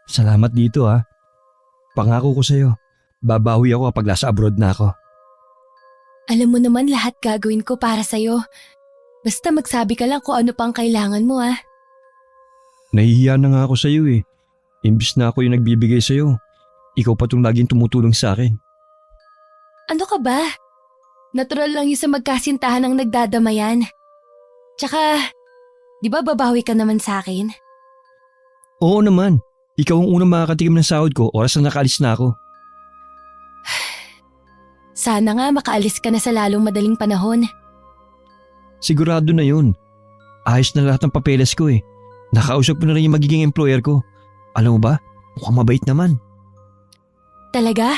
Salamat dito ha. Pangako ko sa'yo, babawi ako kapag nasa abroad na ako. Alam mo naman lahat gagawin ko para sa'yo. Basta magsabi ka lang kung ano pang kailangan mo ah. Nahihiya na nga ako sa'yo eh. Imbis na ako yung nagbibigay sa'yo, ikaw pa itong laging tumutulong sa akin. Ano ka ba? Natural lang yung sa magkasintahan ang nagdadamayan. Tsaka, di ba babawi ka naman sa akin? Oo naman, ikaw ang unang makakatikim ng sahod ko oras na nakaalis na ako. Sana nga makaalis ka na sa lalong madaling panahon. Sigurado na yun. Ayos na lahat ng papeles ko eh. Nakausap ko na rin yung magiging employer ko. Alam mo ba, mukhang mabait naman. Talaga?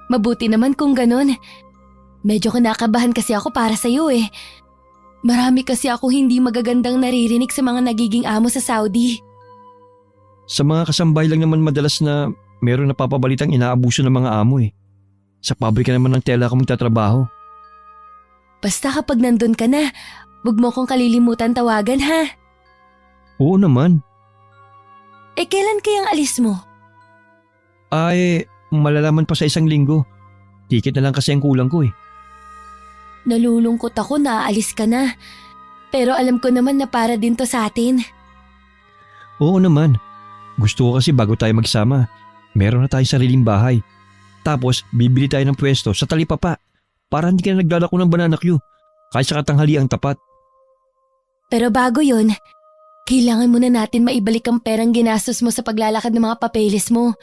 Mabuti naman kung ganun. Medyo kinakabahan kasi ako para sa'yo eh. Marami kasi ako hindi magagandang naririnig sa mga nagiging amo sa Saudi. Sa mga kasambay lang naman madalas na meron napapabalitang inaabuso ng mga amo eh. Sa pabrika naman ng tela ako magtatrabaho. Basta kapag nandun ka na, huwag mo kong kalilimutan tawagan ha. Oo naman. Eh kailan kayang alis mo? Ay, malalaman pa sa 1 linggo. Ticket na lang kasi ang kulang ko eh. Nalulungkot ako na aalis ka na. Pero alam ko naman na para din to sa atin. Oo naman. Gusto ko kasi bago tayo magsama, meron na tayong sariling bahay. Tapos bibili tayo ng pwesto sa talipapa para hindi ka na naglalako ng banana Q kahit sa katanghali ang tapat. Pero bago yon, kailangan muna natin maibalik ang perang ginastos mo sa paglalakad ng mga papeles mo.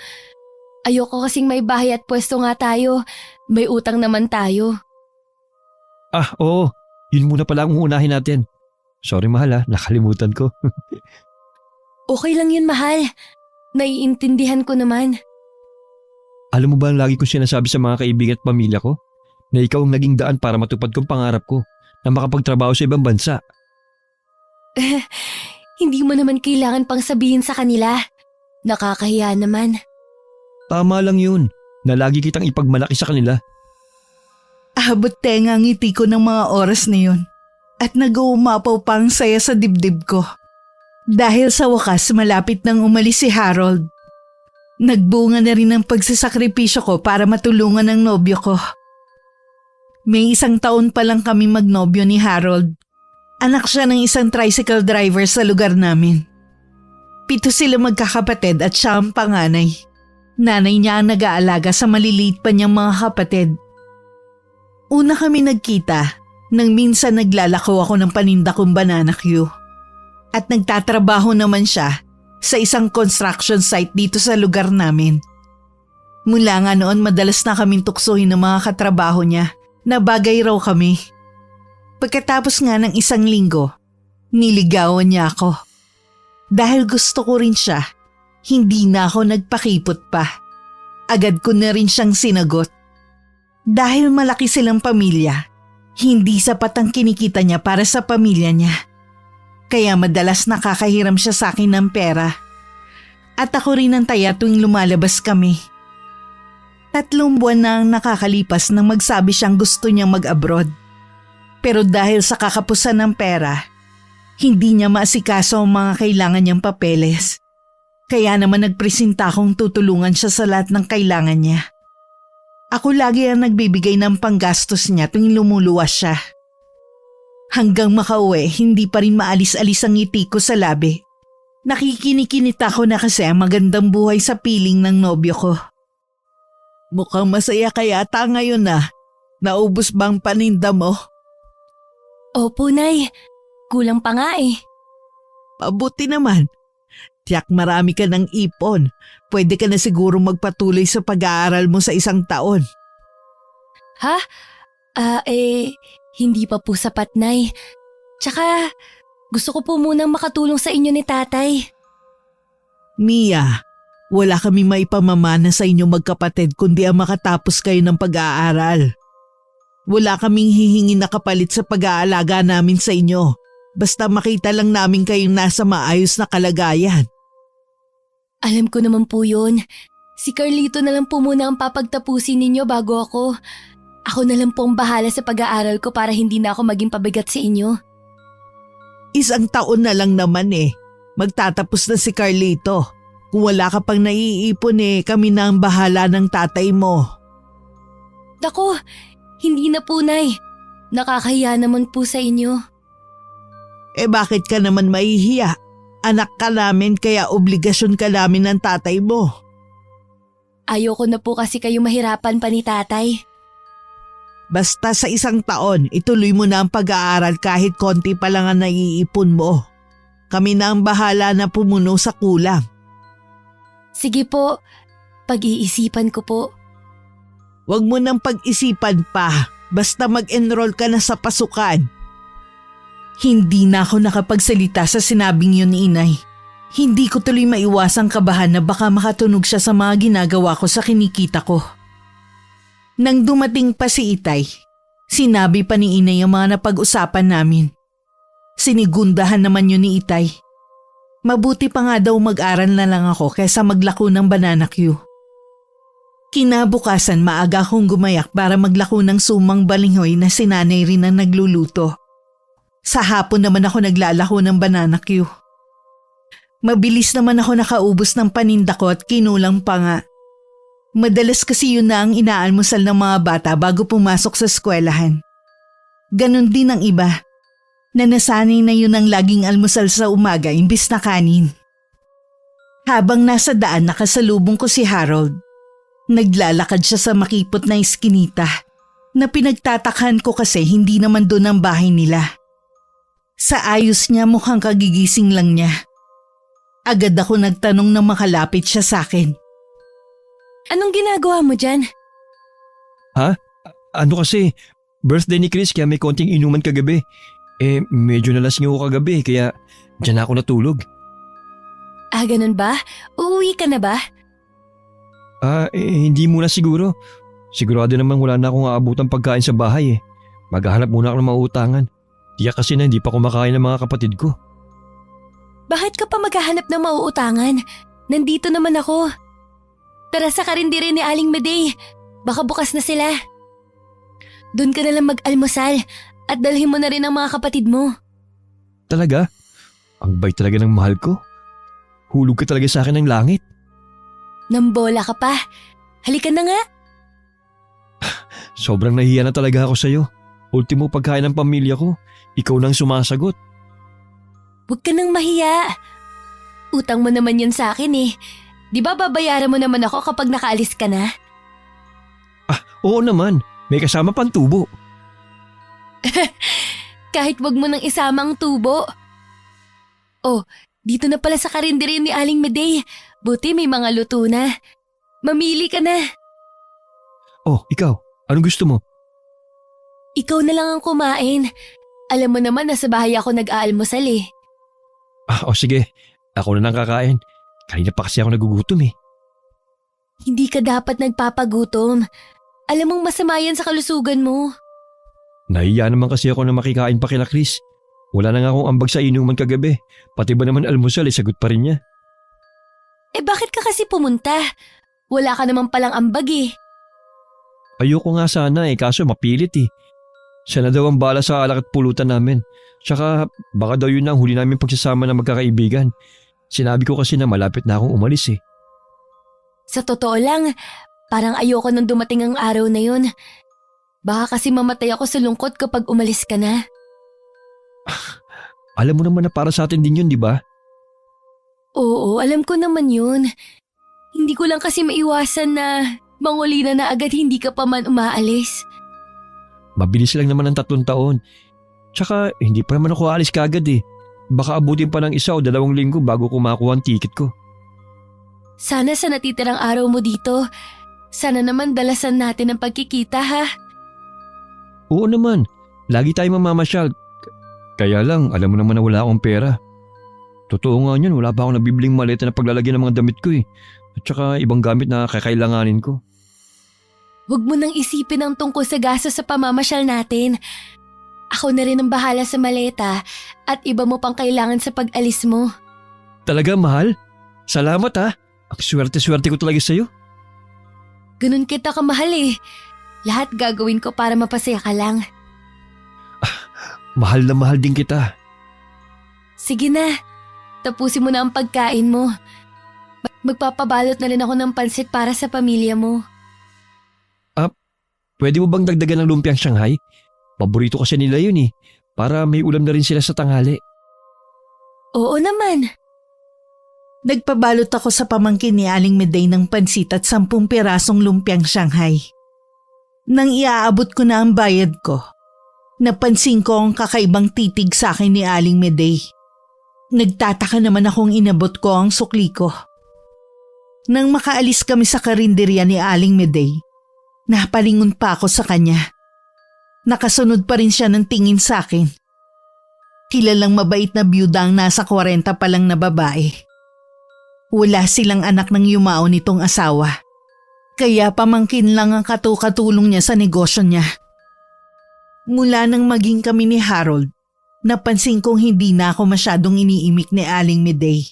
Ayoko kasing may bahay at pwesto nga tayo. May utang naman tayo. Ah, oo. Yun muna pala ang uunahin natin. Sorry mahal nakalimutan ko. Okay lang yun mahal. Naiintindihan ko naman. Alam mo ba ang lagi kong sinasabi sa mga kaibigan at pamilya ko? Na ikaw ang naging daan para matupad kong pangarap ko na makapagtrabaho sa ibang bansa. Hindi mo naman kailangan pang sabihin sa kanila. Nakakahiya naman. Tama lang yun na lagi kitang ipagmalaki sa kanila. Abot tenga ang ngiti ko ng mga oras na yun at nag-uumapaw pa ang saya sa dibdib ko. Dahil sa wakas malapit nang umalis si Harold. Nagbunga na rin ang pagsasakripisyo ko para matulungan ang nobyo ko. May 1 taon pa lang kami magnobyo ni Harold. Anak siya ng isang tricycle driver sa lugar namin. 7 sila magkakapatid at siya ang panganay. Nanay niya ang nag-aalaga sa maliliit pa niyang mga kapatid. Una kami nagkita nang minsan naglalako ako ng paninda kong banana Q. At nagtatrabaho naman siya sa isang construction site dito sa lugar namin. Mula nga noon madalas na kaming tuksohin ng mga katrabaho niya na bagay raw kami. Pagkatapos nga ng 1 linggo, niligawan niya ako. Dahil gusto ko rin siya, hindi na ako nagpakipot pa. Agad ko na rin siyang sinagot. Dahil malaki silang pamilya, hindi sapat ang kinikita niya para sa pamilya niya. Kaya madalas nakakahiram siya sa akin ng pera. At ako rin ang taya tuwing lumalabas kami. 3 buwan na ang nakakalipas nang magsabi siyang gusto niyang mag-abroad. Pero dahil sa kakapusan ng pera, hindi niya maasikaso ang mga kailangan niyang papeles. Kaya naman nagpresenta akong tutulungan siya sa lahat ng kailangan niya. Ako lagi ang nagbibigay ng panggastos niya tuwing lumuluwas siya. Hanggang makauwi, hindi pa rin maalis-alis ang ngiti ko sa labi. Nakikinikinita ko na kasi ang magandang buhay sa piling ng nobyo ko. Mukhang masaya ka yata ngayon na. Naubos bang paninda mo? Opo, Nay. Kulang pa nga eh. Pabuti naman. Tiyak marami ka ng ipon. Pwede ka na siguro magpatuloy sa pag-aaral mo sa 1 taon. Ha? Hindi pa po sapat, Nay. Tsaka, gusto ko po munang makatulong sa inyo ni Tatay. Mia, wala kami maipamamana sa inyo magkapatid kundi ang makatapos kayo ng pag-aaral. Wala kaming hihingi na kapalit sa pag-aalaga namin sa inyo. Basta makita lang namin kayong nasa maayos na kalagayan. Alam ko naman po yun. Si Carlito na lang po muna ang papagtapusin ninyo bago ako. Ako na lang po ang bahala sa pag-aaral ko para hindi na ako maging pabigat sa inyo. 1 taon na lang naman eh. Magtatapos na si Carlito. Kung wala ka pang naiipon kami na ang bahala ng tatay mo. Dako, hindi na po, Nay. Nakakahiya naman po sa inyo. Bakit ka naman mahihiya? Anak ka namin kaya obligasyon ka namin ng tatay mo. Ayoko na po kasi kayo mahirapan pa ni tatay. Basta sa 1 taon, ituloy mo na ang pag-aaral kahit konti pa lang ang naiipon mo. Kami na ang bahala na pumuno sa kulang. Sige po, pag-iisipan ko po. Huwag mo nang pag-isipan pa, basta mag-enroll ka na sa pasukan. Hindi na ako nakapagsalita sa sinabing yun ni Inay. Hindi ko tuloy maiwasang kabahan na baka makatunog siya sa mga ginagawa ko sa kinikita ko. Nang dumating pa si Itay, sinabi pa ni Inay ang mga napag-usapan namin. Sinigundahan naman yun ni Itay. Mabuti pa nga daw mag-aral na lang ako kaysa maglako ng banana Q. Kinabukasan maaga akong gumayak para maglako ng sumang balinghoy na sinanay rin ang nagluluto. Sa hapon naman ako naglalako ng banana Q. Mabilis naman ako nakaubos ng paninda ko at kinulang pa nga. Madalas kasi yun na ang inaalmusal ng mga bata bago pumasok sa eskwelahan. Ganon din ang iba, na nasanay na yun ang laging almusal sa umaga imbis na kanin. Habang nasa daan nakasalubong ko si Harold, naglalakad siya sa makipot na iskinita na pinagtatakhan ko kasi hindi naman doon ang bahay nila. Sa ayos niya mukhang kagigising lang niya. Agad ako nagtanong na makalapit siya sa akin. Anong ginagawa mo dyan? Ano kasi, birthday ni Chris kaya may konting inuman kagabi. Medyo nalasing ako kagabi kaya dyan ako natulog. Ganun ba? Uuwi ka na ba? Hindi muna siguro. Sigurado naman wala na akong aabutang pagkain sa bahay eh. Maghahanap muna ako ng mauutangan. Tiyak kasi na hindi pa kumakain ng mga kapatid ko. Bakit ka pa maghahanap ng mauutangan? Nandito naman ako. Tara sa karindire ni Aling Medey. Baka bukas na sila. Doon ka na lang mag-almusal at dalhin mo na rin ang mga kapatid mo. Talaga? Ang bait talaga ng mahal ko. Hulog ka talaga sa akin ng langit. Nambola ka pa. Halika na nga. Sobrang nahiya na talaga ako sa'yo. Ultimo pagkain ng pamilya ko, ikaw nang sumasagot. Huwag ka nang mahiya. Utang mo naman yun sa akin eh. Di ba babayaran mo naman ako kapag nakaalis ka na? Oo naman, may kasama pang tubo. Kahit wag mo nang isama ang tubo. Oh, dito na pala sa karindere ni Aling Medey. Buti may mga luto na. Mamili ka na. Oh, ikaw, anong gusto mo? Ikaw na lang ang kumain. Alam mo naman na sa bahay ako nag-aalmusal eh. Sige, ako na nang kakain. Kanina pa kasi ako nagugutom eh. Hindi ka dapat nagpapagutom. Alam mong masama yan sa kalusugan mo. Nahiya naman kasi ako na makikain pa kila Chris. Wala na nga akong ambag sa inuman kagabi. Pati ba naman almusal sagot pa rin niya. Bakit ka kasi pumunta? Wala ka naman palang ambag eh. Ayoko nga sana kaso mapilit eh. Siya na daw ang bala sa alak at pulutan namin. Tsaka baka daw yun na ang huli namin pagsasama na magkakaibigan. Sinabi ko kasi na malapit na akong umalis eh. Sa totoo lang, parang ayoko nang dumating ang araw na yun. Baka kasi mamatay ako sa lungkot kapag umalis ka na. Alam mo naman na para sa atin din yun, di ba? Oo, alam ko naman yun. Hindi ko lang kasi maiwasan na mangulina na agad hindi ka pa man umaalis. Mabilis lang naman ang 3 taon. Tsaka hindi pa naman ako aalis kagad eh. Baka abutin pa ng 1 o 2 linggo bago ko makuha ang ticket ko. Sana sa natitirang araw mo dito, sana naman dalasan natin ang pagkikita ha. Oo naman, lagi tayo mamamasyal. Kaya lang, alam mo naman na wala akong pera. Totoo nga yun, wala pa akong nabibling maleta na paglalagyan ng mga damit ko eh. At saka ibang gamit na kakailanganin ko. Huwag mo nang isipin ang tungkol sa gasto sa pamamasyal natin. Ako na rin ang bahala sa maleta at iba mo pang kailangan sa pag-alis mo. Talaga, mahal? Salamat ha. Ang swerte-swerte ko talaga sa'yo. Ganun kita kamahal eh. Lahat gagawin ko para mapasaya ka lang. Mahal na mahal din kita. Sige na, tapusin mo na ang pagkain mo. Magpapabalot na rin ako ng pansit para sa pamilya mo. Pwede mo bang dagdagan ng lumpiang Shanghai? Paborito kasi nila yun eh. Para may ulam na rin sila sa tanghali. Oo naman. Nagpabalot ako sa pamangkin ni Aling Meday ng pansit at 10 pirasong lumpiang Shanghai. Nang iaabot ko na ang bayad ko, napansin ko ang kakaibang titig sa akin ni Aling Meday. Nagtataka naman akong inabot ko ang sukli ko. Nang makaalis kami sa karinderya ni Aling Meday, napalingon pa ako sa kanya. Nakasunod pa rin siya ng tingin sa akin. Kilalang mabait na byuda ang nasa 40 pa lang na babae. Wala silang anak ng yumao nitong asawa. Kaya pamangkin lang ang katulong niya sa negosyo niya. Mula nang maging kami ni Harold, napansin kong hindi na ako masyadong iniimik ni Aling Meday,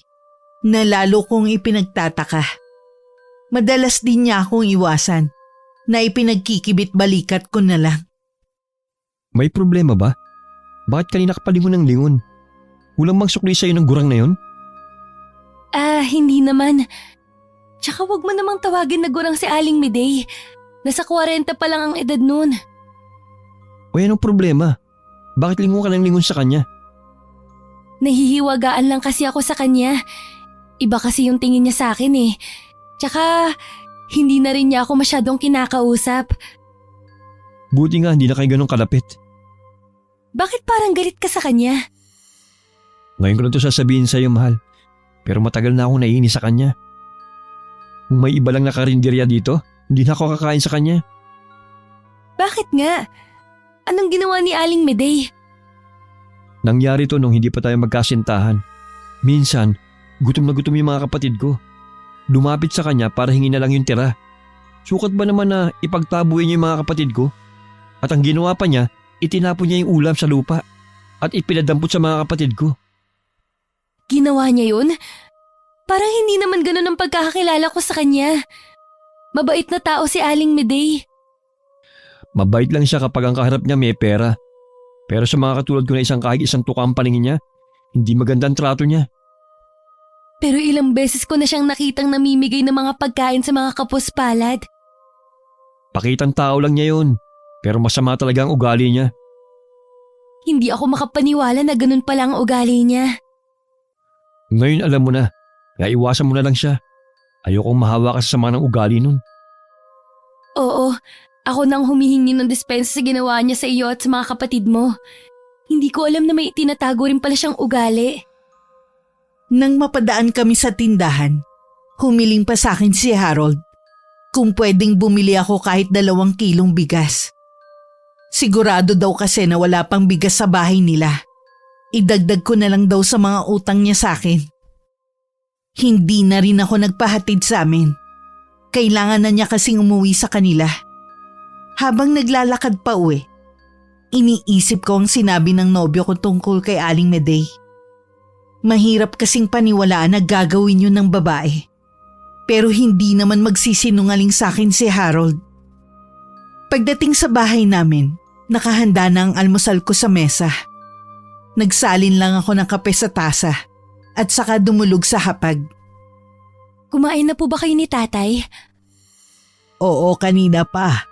na lalo kong ipinagtataka. Madalas din niya akong iwasan, na ipinagkikibit-balikat ko na lang. May problema ba? Bakit kanina ka palingon ng lingon? Walang bang sukli sa'yo ng gurang na yun? Hindi naman. Tsaka wag mo namang tawagin na gurang si Aling Meday. Nasa 40 pa lang ang edad nun. O anong problema? Bakit lingon ka ng lingon sa kanya? Nahihiwagaan lang kasi ako sa kanya. Iba kasi yung tingin niya sa akin eh. Tsaka hindi na rin niya ako masyadong kinakausap. Buti nga hindi na kayo ganun kalapit. Bakit parang galit ka sa kanya? Ngayon ko na ito sasabihin sa'yo, mahal. Pero matagal na akong naiinis sa kanya. Kung may iba lang na karinderya dito, hindi na ako kakain sa kanya. Bakit nga? Anong ginawa ni Aling Meday? Nangyari to nung hindi pa tayo magkasintahan. Minsan, gutom na gutom yung mga kapatid ko. Lumapit sa kanya para hingin na lang yung tira. Sukat ba naman na ipagtabuhin niya yung mga kapatid ko? At ang ginawa pa niya, itinapon niya yung ulam sa lupa at ipinadampot sa mga kapatid ko. Ginawa niya yun? Parang hindi naman ganun ang pagkakakilala ko sa kanya. Mabait na tao si Aling Meday. Mabait lang siya kapag ang kaharap niya may pera. Pero sa mga katulad ko na kahit isang tuka ang paningin niya, hindi maganda ang trato niya. Pero ilang beses ko na siyang nakitang namimigay ng mga pagkain sa mga kapuspalad. Pakitang tao lang niya yun, pero masama talaga ang ugali niya. Hindi ako makapaniwala na ganun pala ang ugali niya. Ngayon alam mo na, kaya iwasan mo na lang siya. Ayokong mahawa ka sa sama ng ugali nun. Oo, ako nang humihingi ng dispensa sa ginawa niya sa iyo at sa mga kapatid mo. Hindi ko alam na may itinatago rin pala siyang ugali. Nang mapadaan kami sa tindahan, humiling pa sa akin si Harold kung pwedeng bumili ako kahit 2 kilong bigas. Sigurado daw kasi na wala pang bigas sa bahay nila. Idagdag ko na lang daw sa mga utang niya sa akin. Hindi na rin ako nagpahatid sa amin. Kailangan na niya kasing umuwi sa kanila. Habang naglalakad pa uwi, iniisip ko ang sinabi ng nobyo ko tungkol kay Aling Meday. Mahirap kasing paniwalaan na gagawin yun ng babae. Pero hindi naman magsisinungaling sa akin si Harold. Pagdating sa bahay namin, nakahanda na ang almusal ko sa mesa. Nagsalin lang ako ng kape sa tasa at saka dumulog sa hapag. Kumain na po ba kayo ni tatay? Oo, kanina pa.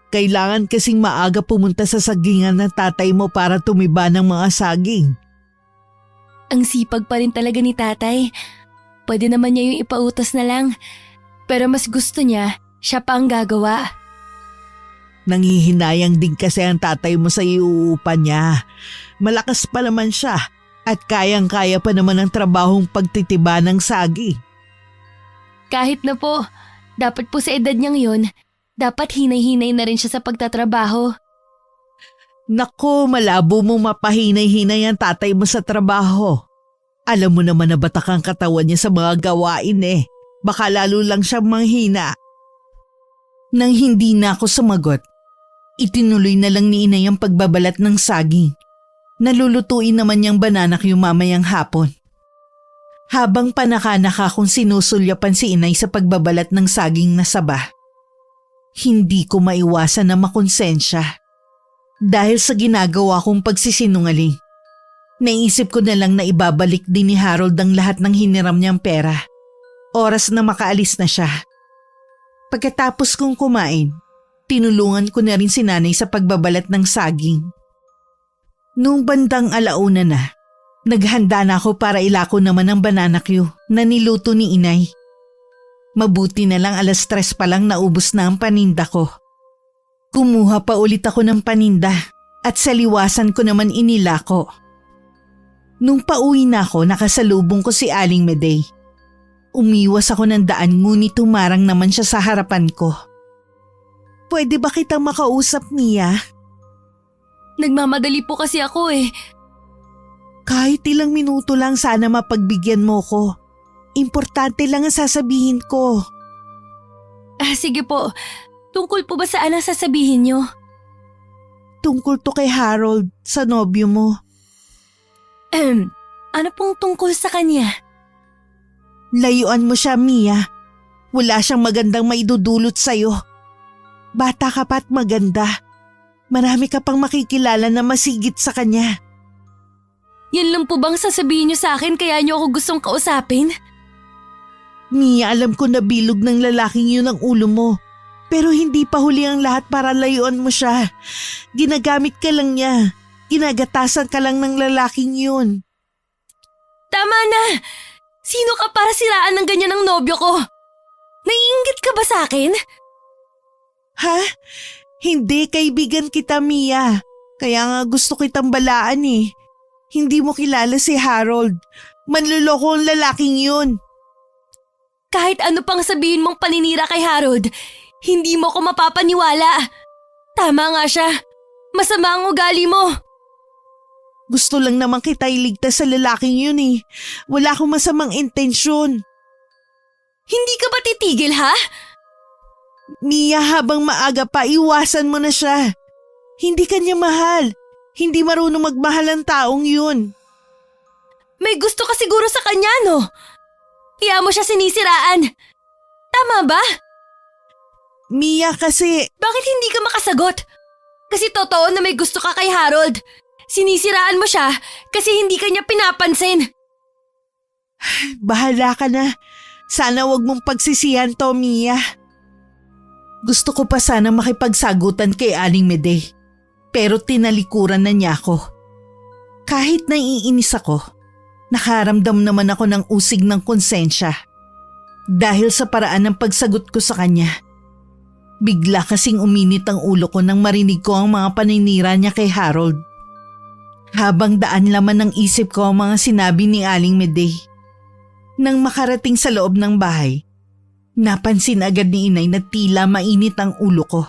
Kailangan kasing maaga pumunta sa sagingan ng tatay mo para tumiba ng mga saging. Ang sipag pa rin talaga ni tatay. Pwede naman niya yung ipautos na lang. Pero mas gusto niya, siya pa ang gagawa. Nanghihinayang din kasi ang tatay mo sa iuupa niya. Malakas pa naman siya at kayang-kaya pa naman ang trabahong pagtitiba ng saging. Kahit na po, dapat po sa edad niyang yun, dapat hinay-hinay na rin siya sa pagtatrabaho. Naku, malabo mong mapahinay-hinay ang tatay mo sa trabaho. Alam mo naman na batak ang katawan niya sa mga gawain eh. Baka lalo lang siyang manghina. Nang hindi na ako sumagot, itinuloy na lang ni inay ang pagbabalat ng saging. Nalulutuin naman niyang bananak yung mamayang hapon. Habang panaka-naka akong sinusulyapan si inay sa pagbabalat ng saging na saba, hindi ko maiwasan na makonsensya. Dahil sa ginagawa kong pagsisinungaling, naisip ko na lang na ibabalik din ni Harold ang lahat ng hiniram niyang pera. oras na makaalis na siya. Pagkatapos kong kumain, tinulungan ko na rin si nanay sa pagbabalat ng saging. Noong bandang alauna na, naghanda na ako para ilako naman ang banana Q na niluto ni inay. Mabuti na lang 3:00 pa lang naubos na ang paninda ko. Kumuha pa ulit ako ng paninda at sa liwasan ko naman inilako. Nung pauwi na ako, nakasalubong ko si Aling Medey. Umiwas ako ng daan ngunit tumarang naman siya sa harapan ko. Pwede ba kitang makausap, Mia? Nagmamadali po kasi ako eh. Kahit ilang minuto lang sana mapagbigyan mo ko. Importante lang ang sasabihin ko. Sige po, tungkol po ba saan ang sasabihin niyo? Tungkol to kay Harold, sa nobyo mo. Ano pong tungkol sa kanya? Layuan mo siya, Mia. Wala siyang magandang maidudulot sa'yo. Bata ka pa't maganda. Marami ka pang makikilala na masigit sa kanya. Yan lang po bang sasabihin niyo sa akin kaya niyo ako gustong kausapin? Mia, alam ko na bilog ng lalaking yun ang ulo mo. Pero hindi pa huli ang lahat para layuan mo siya. Ginagamit ka lang niya. Ginagatasan ka lang ng lalaking yun. Tama na! Sino ka para siraan ng ganyan ang nobyo ko? Naiinggit ka ba sa akin? Ha? Hindi, kaibigan kita, Mia. Kaya nga gusto kitang balaan eh. Hindi mo kilala si Harold. Manluloko ang lalaking yun. Kahit ano pang sabihin mong paninira kay Harold, hindi mo ko mapapaniwala. Tama nga siya. Masama ang ugali mo. Gusto lang naman kita iligtas sa lalaking yun eh. Wala akong masamang intensyon. Hindi ka ba titigil ha? Mia, habang maaga pa, iwasan mo na siya. Hindi kanya mahal. Hindi marunong magmahal ang taong yun. May gusto ka siguro sa kanya, no? Kaya mo siya sinisiraan. Tama ba? Mia, kasi... Bakit hindi ka makasagot? Kasi totoo na may gusto ka kay Harold. Sinisiraan mo siya kasi hindi ka niya pinapansin. Bahala ka na. Sana wag mong pagsisihan to, Mia. Gusto ko pa sana makipagsagutan kay Aling Medey. Pero tinalikuran na niya ako. Kahit naiinis ako, nakaramdam naman ako ng usig ng konsensya. Dahil sa paraan ng pagsagot ko sa kanya. Bigla kasing uminit ang ulo ko nang marinig ko ang mga paninira niya kay Harold. Habang daan laman ng isip ko ang mga sinabi ni Aling Medey. Nang makarating sa loob ng bahay, napansin agad ni inay na tila mainit ang ulo ko.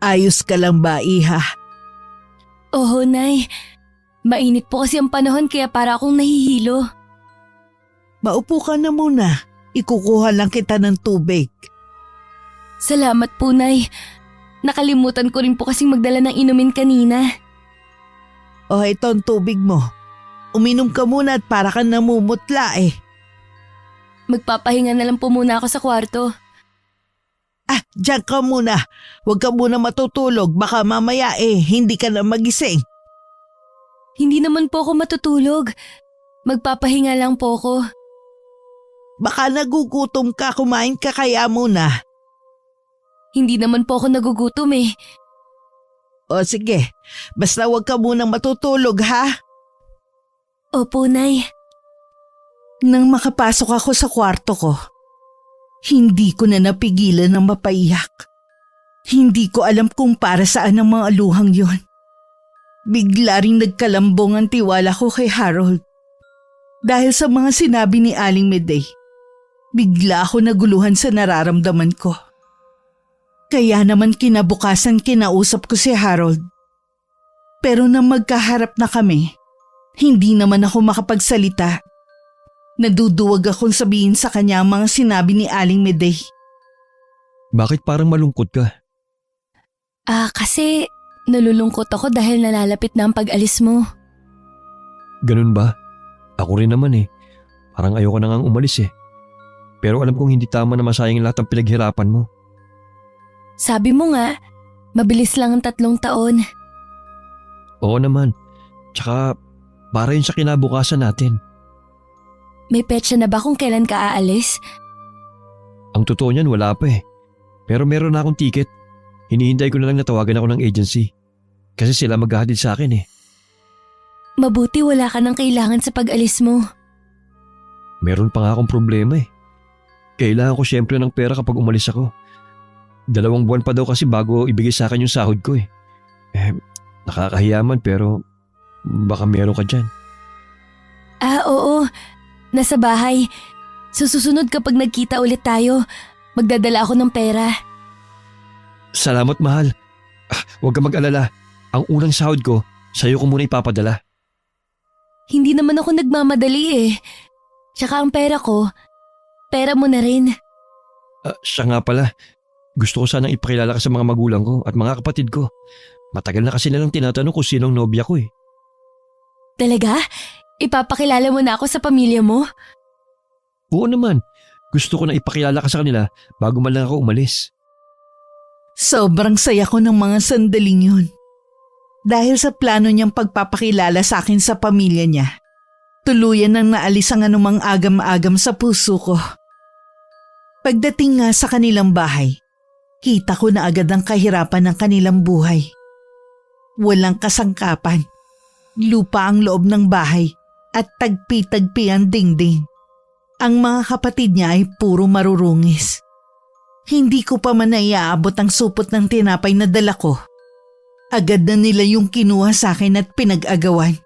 Ayos ka lang ba, iha? Oo, Nay. Mainit po kasi ang panahon kaya para akong nahihilo. Maupo ka na muna. Ikukuha lang kita ng tubig. Salamat po, Nay. Nakalimutan ko rin po kasing magdala ng inumin kanina. O ito ang tubig mo. Uminom ka muna at para kang namumutla eh. Magpapahinga na lang po muna ako sa kwarto. Diyan ka muna. Huwag ka muna matutulog. Baka mamaya hindi ka na magising. Hindi naman po ako matutulog. Magpapahinga lang po ako. Baka nagugutom ka, kumain ka kaya muna. Hindi naman po ako nagugutom eh. O sige, basta huwag ka munang matutulog ha. Opo, Nay. Nang makapasok ako sa kwarto ko, hindi ko na napigilan ng mapaiyak. Hindi ko alam kung para saan ang mga luhang yon. Bigla ring nagkalambong ang tiwala ko kay Harold. Dahil sa mga sinabi ni Aling Medey, bigla ako naguluhan sa nararamdaman ko. Kaya naman kinabukasan kinausap ko si Harold. Pero nang magkaharap na kami, hindi naman ako makapagsalita. Naduduwag akong sabihin sa kanya ang mga sinabi ni Aling Medey. Bakit parang malungkot ka? Kasi nalulungkot ako dahil nalalapit na ang pag-alis mo. Ganun ba? Ako rin naman eh. Parang ayoko na ngang umalis eh. Pero alam kong hindi tama na masayang lahat ng pinaghirapan mo. Sabi mo nga, mabilis lang ang 3 taon. Oo naman. Tsaka para yun sa kinabukasan natin. May petsa na ba kung kailan ka aalis? Ang totoo niyan wala pa eh. Pero meron na akong ticket. Hinihintay ko na lang natawagan ako ng agency. Kasi sila maghahatid sa akin eh. Mabuti wala ka nang kailangan sa pag-alis mo. Meron pa nga akong problema eh. Kailangan ko syempre ng pera kapag umalis ako. 2 buwan pa daw kasi bago ibigay sa akin yung sahod ko eh. Nakakahiyaman pero baka meron ka dyan. Oo. Nasa bahay. Susunod kapag nagkita ulit tayo, magdadala ako ng pera. Salamat mahal. Huwag ka mag-alala. Ang unang sahod ko, sa'yo ko muna ipapadala. Hindi naman ako nagmamadali eh. Tsaka ang pera ko, pera mo na rin. Siya nga pala. Gusto ko sanang ipakilala ka sa mga magulang ko at mga kapatid ko. Matagal na kasi nilang tinatanong kung sinong nobya ko eh. Talaga? Ipapakilala mo na ako sa pamilya mo? Oo naman. Gusto ko na ipakilala ka sa kanila bago man lang ako umalis. Sobrang saya ko ng mga sandaling yun. Dahil sa plano niyang pagpapakilala sa akin sa pamilya niya, tuluyan nang naalis ang anumang agam-agam sa puso ko. Pagdating nga sa kanilang bahay, kita ko na agad ang kahirapan ng kanilang buhay. Walang kasangkapan, lupa ang loob ng bahay at tagpi-tagpi ang dingding. Ang mga kapatid niya ay puro marurungis. Hindi ko pa man naiaabot ang supot ng tinapay na dala ko. Agad na nila yung kinuha sa akin at pinag-agawan.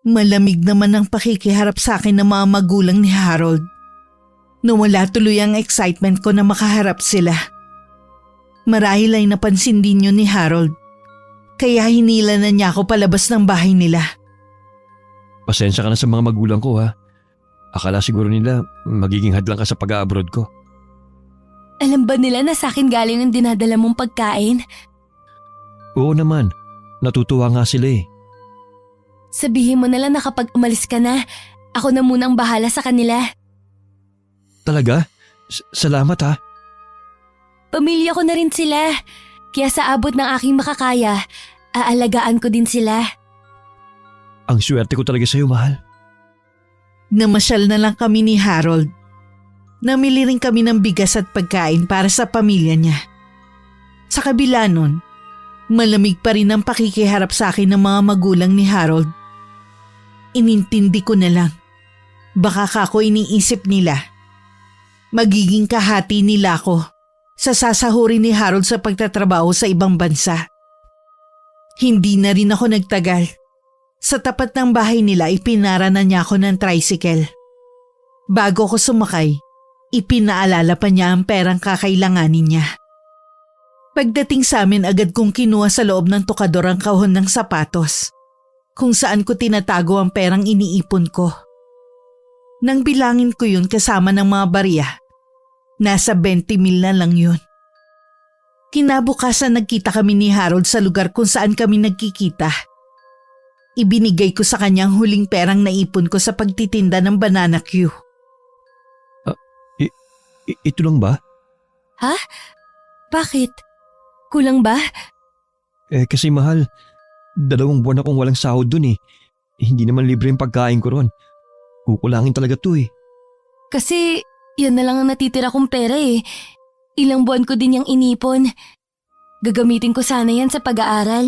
Malamig naman ang pakikiharap sa akin ng mga magulang ni Harold. Nawala tuloy ang excitement ko na makaharap sila. Marahil ay napansin din yun ni Harold. Kaya hinila na niya ako palabas ng bahay nila. Pasensya ka na sa mga magulang ko ha. Akala siguro nila magiging hadlang ka sa pag-abroad ko. Alam ba nila na sa akin galing ang dinadala mong pagkain? Oo naman. Natutuwa nga sila eh. Sabihin mo na lang na kapag umalis ka na, ako na munang bahala sa kanila. Talaga? Salamat ha. Pamilya ko na rin sila. Kaya sa abot ng aking makakaya, aalagaan ko din sila. Ang swerte ko talaga sa'yo, mahal. Namasyal na lang kami ni Harold. Namili rin kami ng bigas at pagkain para sa pamilya niya. Sa kabila nun, malamig pa rin ang pakikiharap sa akin ng mga magulang ni Harold. Inintindi ko na lang. Baka kako iniisip nila. Magiging kahati nila ako sa sasahurin ni Harold sa pagtatrabaho sa ibang bansa. Hindi na rin ako nagtagal. Sa tapat ng bahay nila ipinara na niya ako ng tricycle. Bago ko sumakay, ipinaalala pa niya ang perang kakailanganin niya. Pagdating sa amin agad kong kinuha sa loob ng tukador ang kahon ng sapatos, kung saan ko tinatago ang perang iniipon ko. Nang bilangin ko yun kasama ng mga barya, nasa 20,000 na lang yun. Kinabukasan nagkita kami ni Harold sa lugar kung saan kami nagkikita. Ibinigay ko sa kanya ang huling perang naipon ko sa pagtitinda ng banana Q. Ito lang ba? Ha? Bakit? Kulang ba? Kasi mahal, 2 buwan akong walang sahod dun eh. Hindi naman libre yung pagkain ko ron. Kukulangin talaga to eh. Kasi yan na lang ang natitira kong pera eh. Ilang buwan ko din yung inipon. Gagamitin ko sana yan sa pag-aaral.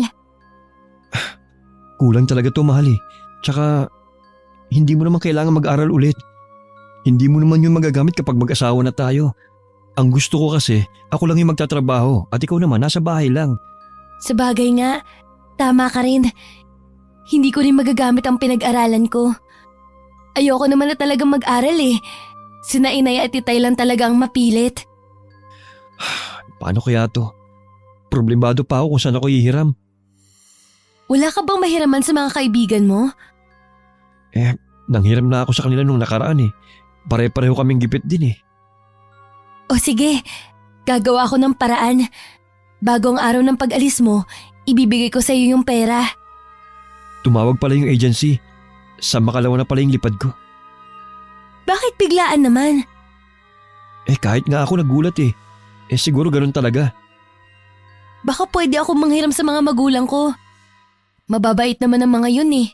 Kulang talaga to mahal eh. Tsaka, hindi mo naman kailangan mag-aral ulit. Hindi mo naman yun magagamit kapag mag-asawa na tayo. Ang gusto ko kasi, ako lang yung magtatrabaho at ikaw naman nasa bahay lang. Sabagay nga, tama ka rin. Hindi ko rin magagamit ang pinag-aralan ko. Ayoko naman na talagang mag-aral eh. Sina inay at itay lang talaga ang mapilit. Paano kaya to? Problemado pa ako kung saan ako hihiram. Wala ka bang mahiraman sa mga kaibigan mo? Nanghiram na ako sa kanila nung nakaraan eh. Pare-pareho kaming gipit din eh. O sige, gagawa ko ng paraan. Bago ang araw ng pag-alis mo, ibibigay ko sa iyo yung pera. Tumawag pala yung agency. Sa makalawa na pala yung lipad ko. Bakit biglaan naman? Kahit nga ako nagulat eh. Siguro ganun talaga. Baka pwede ako manghiram sa mga magulang ko. Mababait naman ang mga yun eh.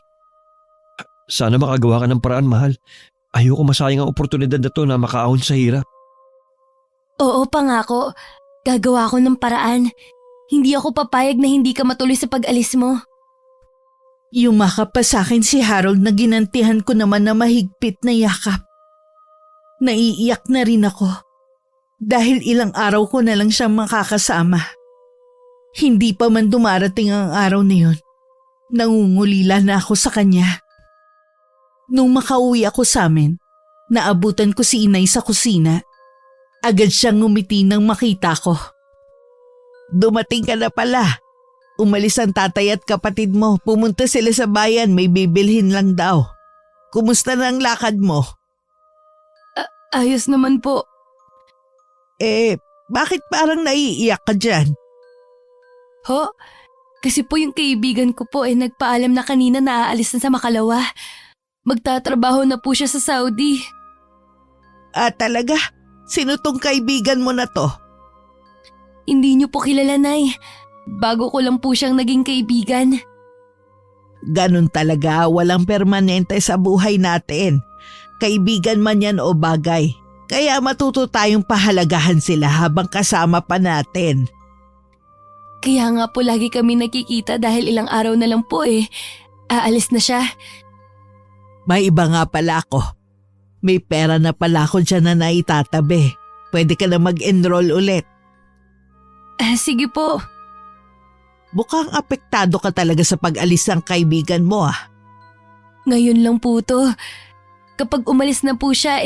Sana makagawa ka ng paraan, mahal. Ayoko masayang ang oportunidad na to na makaahon sa hirap. Oo, pangako. Gagawa ko ng paraan. Hindi ako papayag na hindi ka matuloy sa pag-alis mo. Yumakap pa sa akin si Harold na ginantihan ko naman na mahigpit na yakap. Naiiyak na rin ako dahil ilang araw ko na lang siyang makakasama. Hindi pa man dumarating ang araw na yun, nangungulila na ako sa kanya. Nung makauwi ako sa amin, naabutan ko si inay sa kusina. Agad siyang ngumiti nang makita ko. Dumating ka na pala. Umalis ang tatay at kapatid mo. Pumunta sila sa bayan, may bibilhin lang daw. Kumusta na ang lakad mo? Ayos naman po. Bakit parang naiiyak ka dyan? Ho? Kasi po yung kaibigan ko po nagpaalam na kanina na aalis na sa Makalawa. Magtatrabaho na po siya sa Saudi. Talaga? Sino tong kaibigan mo na to? Hindi niyo po kilala, Nay. Bago ko lang po siyang naging kaibigan. Ganun talaga, walang permanente sa buhay natin. Kaibigan man yan o bagay. Kaya matuto tayong pahalagahan sila habang kasama pa natin. Kaya nga po lagi kami nakikita dahil ilang araw na lang po aalis na siya. May iba nga pala ako. May pera na pala ako dyan na naitatabi. Pwede ka na mag-enroll ulit. Sige po. Mukhang apektado ka talaga sa pag-alis ng kaibigan mo Ngayon lang po to. Kapag umalis na po siya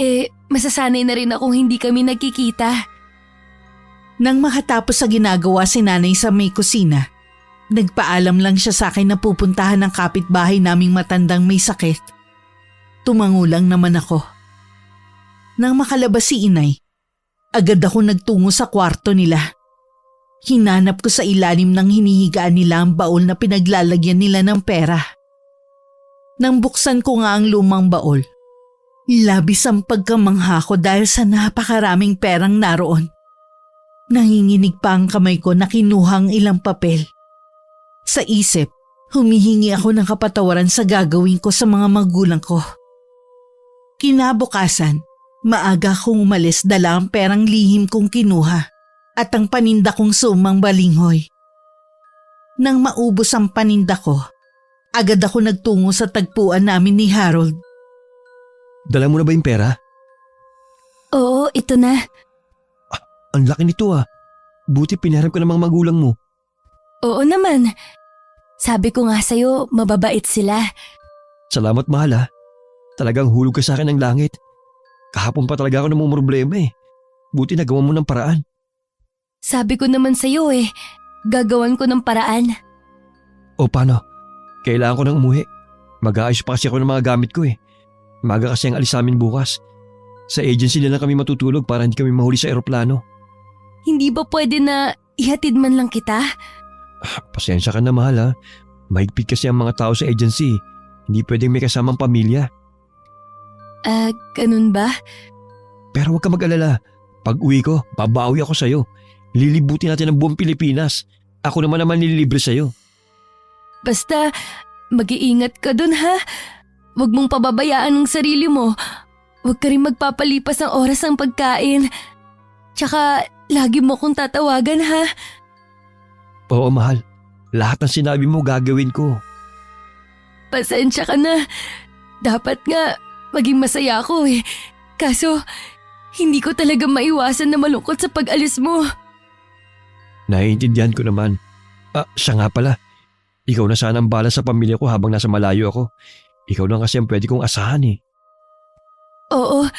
masasanay na rin akong hindi kami nagkikita. Nang makatapos sa ginagawa si nanay sa may kusina, nagpaalam lang siya sa akin na pupuntahan ng kapitbahay naming matandang may sakit. Tumango lang naman ako. Nang makalabas si inay, agad ako nagtungo sa kwarto nila. Hinanap ko sa ilalim ng hinihigaan nila ang baol na pinaglalagyan nila ng pera. Nang buksan ko nga ang lumang baol, labis ang pagkamangha ko dahil sa napakaraming perang naroon. Nanginginig pa ang kamay ko na kinuha ang ilang papel. Sa isip, humihingi ako ng kapatawaran sa gagawin ko sa mga magulang ko. Kinabukasan, maaga akong umalis dala ang perang lihim kong kinuha at ang paninda kong sumang balinghoy. Nang maubos ang paninda ko, agad ako nagtungo sa tagpuan namin ni Harold. Dala mo na ba yung pera? Oo, ito na. Ang laki nito Buti pinaharap ko ng mga magulang mo. Oo naman. Sabi ko nga sa'yo, mababait sila. Salamat mahal Talagang hulog ka sa akin ng langit. Kahapon pa talaga ako namumroblema Buti nagawa mo ng paraan. Sabi ko naman sa'yo gagawan ko ng paraan. O paano? Kailangan ko nang umuwi. Mag-aayos pa kasi ako ng mga gamit ko Maga kasi ang alis namin bukas. Sa agency na lang kami matutulog para hindi kami mahuli sa eroplano. Hindi ba pwede na ihatid man lang kita? Pasensya ka na mahal Mahigpit kasi ang mga tao sa agency. Hindi pwedeng may kasamang pamilya. Ganun ba? Pero huwag ka mag-alala. Pag uwi ko, babawi ako sa'yo. Lilibuti natin ang buong Pilipinas. Ako naman nililibre sa'yo. Basta, mag-iingat ka dun ha. Huwag mong pababayaan ang sarili mo. Huwag ka rin magpapalipas ng oras ng pagkain. Tsaka, lagi mo kong tatawagan ha. Oo mahal. Lahat ng sinabi mo gagawin ko. Pasensya ka na. Dapat nga, maging masaya ako Kaso, hindi ko talaga maiwasan na malungkot sa pag-alis mo. Naiintindihan ko naman. Siya nga pala. Ikaw na sana ang bala sa pamilya ko habang nasa malayo ako. Ikaw lang kasi ang pwede kong asahan Oo,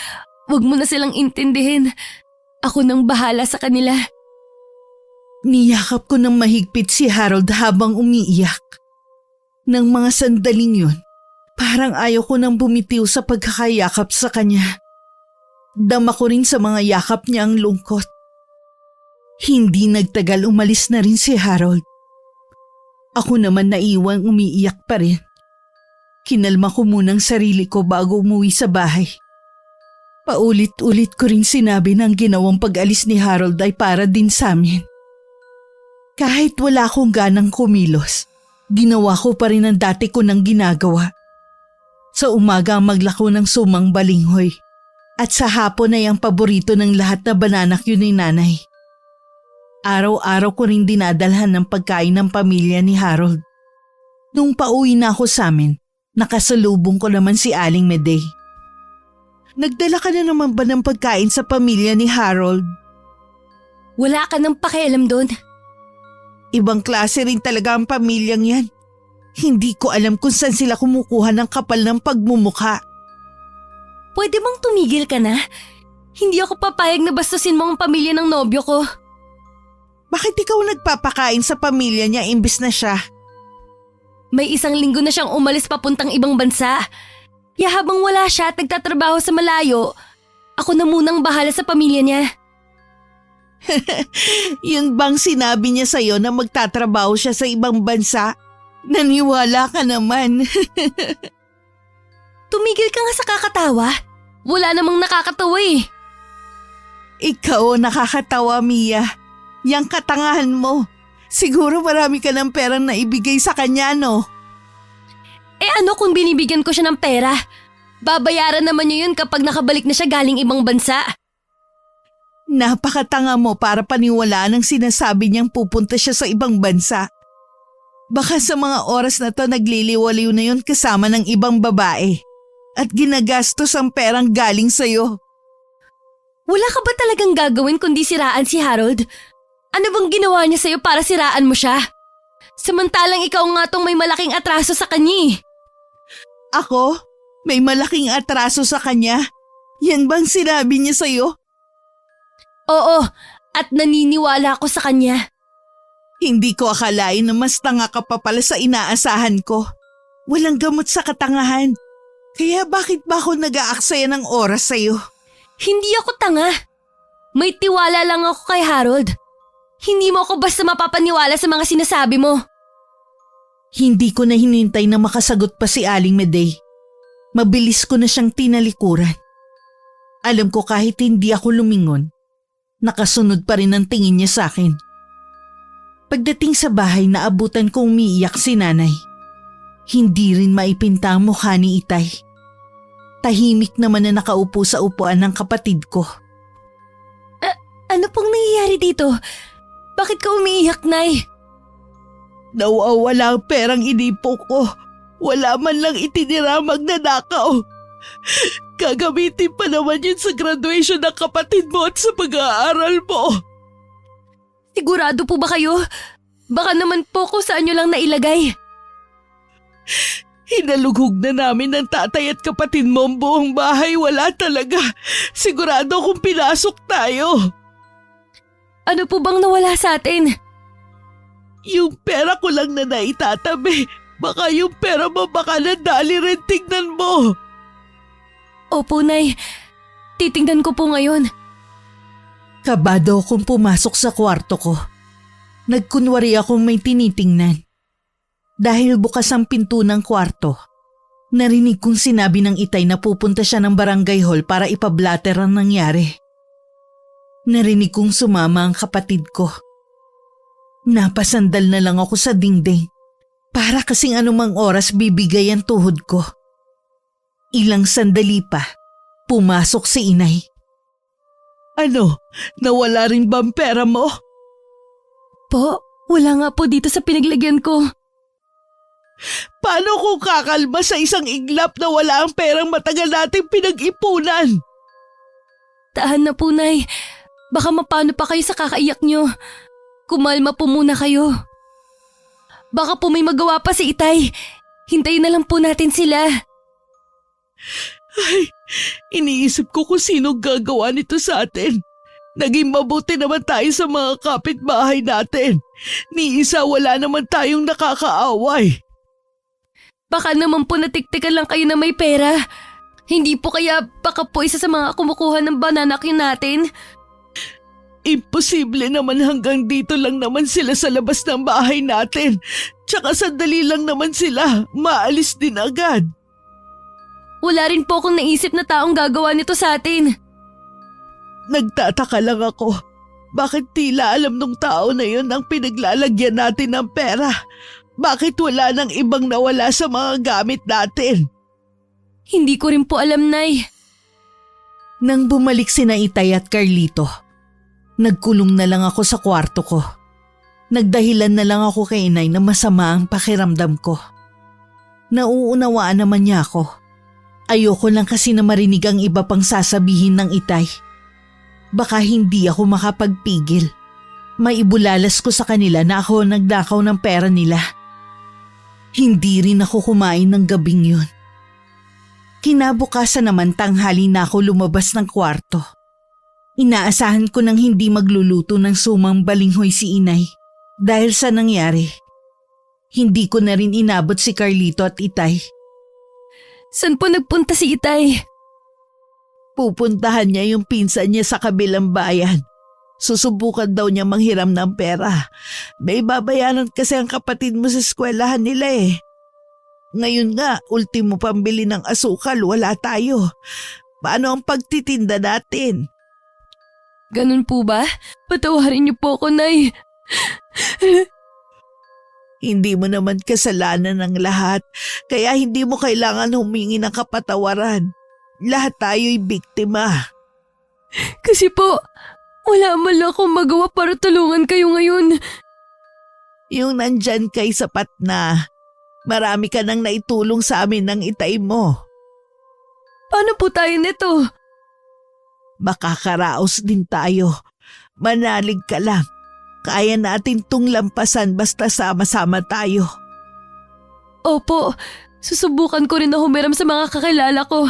wag mo na silang intindihin. Ako nang bahala sa kanila. Niyakap ko ng mahigpit si Harold habang umiiyak. Nang mga sandaling yun, parang ayaw ko nang bumitiw sa pagkakayakap sa kanya. Dama ko rin sa mga yakap niya ang lungkot. Hindi nagtagal umalis na rin si Harold. Ako naman naiwang umiiyak pa rin. Kinalma ko munang sarili ko bago umuwi sa bahay. Paulit-ulit ko rin sinabi na ang ginawang pag-alis ni Harold ay para din sa amin. Kahit wala akong ganang kumilos, ginawa ko pa rin ang dati ko nang ginagawa. Sa umaga ang maglako ng sumang balinghoy. At sa hapon ay ang paborito ng lahat na banana cue ni nanay. Araw-araw ko rin dinadalhan ng pagkain ng pamilya ni Harold. Nung pauwi na ako sa amin, nakasalubong ko naman si Aling Medey. Nagdala ka na naman ba ng pagkain sa pamilya ni Harold? Wala ka nang pakialam doon. Ibang klase rin talaga ang pamilyang yan. Hindi ko alam kung saan sila kumukuha ng kapal ng pagmumukha. Pwede bang tumigil ka na? Hindi ako papayag na bastusin mo ang pamilya ng nobyo ko. Bakit ikaw nagpapakain sa pamilya niya imbis na siya? May 1 linggo na siyang umalis papuntang ibang bansa. Kaya habang wala siya at nagtatrabaho sa malayo, ako na munang bahala sa pamilya niya. Yun bang sinabi niya sa'yo na magtatrabaho siya sa ibang bansa? Naniwala ka naman. Tumigil ka nga sa kakatawa. Wala namang nakakatawa eh. Ikaw nakakatawa, Mia. Yang katangahan mo. Siguro marami ka ng perang naibigay sa kanya, no? Eh ano kung binibigyan ko siya ng pera? Babayaran naman niya yun kapag nakabalik na siya galing ibang bansa. Napakatanga mo para paniwalaan ang sinasabi niyang pupunta siya sa ibang bansa. Baka sa mga oras na to nagliliwaliw na yun kasama ng ibang babae at ginagastos ang perang galing sa'yo. Wala ka ba talagang gagawin kundi siraan si Harold? Ano bang ginawa niya sa'yo para siraan mo siya? Samantalang ikaw nga tong may malaking atraso sa kanya. Ako? May malaking atraso sa kanya? Yan bang sinabi niya sa'yo? Oo, at naniniwala ako sa kanya. Hindi ko akalain na mas tanga ka pa pala sa inaasahan ko. Walang gamot sa katangahan. Kaya bakit ba ako nag-aaksaya ng oras sa'yo? Hindi ako tanga. May tiwala lang ako kay Harold. Hindi mo ako basta mapapaniwala sa mga sinasabi mo. Hindi ko na hinintay na makasagot pa si Aling Medey. Mabilis ko na siyang tinalikuran. Alam ko kahit hindi ako lumingon, nakasunod pa rin ang tingin niya sa akin. Pagdating sa bahay, naabutan kong umiiyak si nanay. Hindi rin maipinta ang mukha ni Itay. Tahimik naman na nakaupo sa upuan ng kapatid ko. Ano pong nangyayari dito? Bakit ka umiiyak, Nay? Nawawala ang perang inipo ko. Wala man lang itinira magnanakaw. Gagamitin pa naman yun sa graduation ng kapatid mo at sa pag-aaral mo. Sigurado po ba kayo? Baka naman po kung saan nyo lang nailagay. Hinalughog na namin ng tatay at kapatid mo ang buong bahay. Wala talaga. Sigurado kung pinasok tayo. Ano po bang nawala sa atin? Yung pera ko lang na naitatabi. Baka yung pera mo baka nadali rin, tignan mo. Opo, Nay. Titingnan ko po ngayon. Kabado akong pumasok sa kwarto ko. Nagkunwari akong may tinitingnan. Dahil bukas ang pinto ng kwarto, narinig kong sinabi ng Itay na pupunta siya ng barangay hall para ipablatter ang nangyari. Narinig kong sumama ang kapatid ko. Napasandal na lang ako sa dingding. Para kasing anumang oras bibigay ang tuhod ko. Ilang sandali pa, pumasok si Inay. Ano? Nawala rin ba ang pera mo? Po, wala nga po dito sa pinaglagyan ko. Paano kung kakalma sa isang iglap na wala ang perang matagal nating pinag-ipunan? Tahan na po, Nay. Baka mapano pa kayo sa kakaiyak nyo. Kumalma po muna kayo. Baka po may magawa pa si Itay. Hintayin na lang po natin sila. Ay, iniisip ko kung sino gagawa nito sa atin. Naging mabuti naman tayo sa mga kapitbahay natin. Ni isa wala naman tayong nakakaaway. Baka naman po natiktikan lang kayo na may pera. Hindi po kaya baka po isa sa mga kumukuha ng banana cue natin? Imposible naman, hanggang dito lang naman sila sa labas ng bahay natin. Tsaka sandali lang naman sila, maalis din agad. Wala rin po akong naisip na taong gagawa nito sa atin. Nagtataka lang ako. Bakit tila alam nung tao na yun ang pinaglalagyan natin ng pera? Bakit wala nang ibang nawala sa mga gamit natin? Hindi ko rin po alam, Nay. Nang bumalik sina Itay at Carlito, nagkulong na lang ako sa kwarto ko. Nagdahilan na lang ako kay Inay na masama ang pakiramdam ko. Nauunawaan naman niya ako. Ayoko lang kasi na marinig ang iba pang sasabihin ng Itay. Baka hindi ako makapagpigil. Maibulalas ko sa kanila na ako nagdakaw ng pera nila. Hindi rin ako kumain ng gabing yun. Kinabukasan naman tanghali na ako lumabas ng kwarto. Inaasahan ko nang hindi magluluto ng sumang balinghoy si Inay. Dahil sa nangyari, hindi ko na rin inabot si Carlito at Itay. Saan po nagpunta si Itay? Pupuntahan niya yung pinsan niya sa kabilang bayan. Susubukan daw niya manghiram ng pera. May babayaran kasi ang kapatid mo sa eskwelahan nila eh. Ngayon nga, ultimo pambili ng asukal, wala tayo. Paano ang pagtitinda natin? Ganun po ba? Patawarin niyo po ako, Nay. Hindi mo naman kasalanan ng lahat, kaya hindi mo kailangan humingi ng kapatawaran. Lahat tayo'y biktima. Kasi po, wala man lang akong magawa para tulungan kayo ngayon. Yung nandyan kay sapat na. Marami ka nang naitulong sa amin ng Itay mo. Paano po tayo nito? Makakaraos din tayo. Manalig ka lang. Kaya natin tong lampasan basta sama-sama tayo. Opo, susubukan ko rin na humiram sa mga kakilala ko.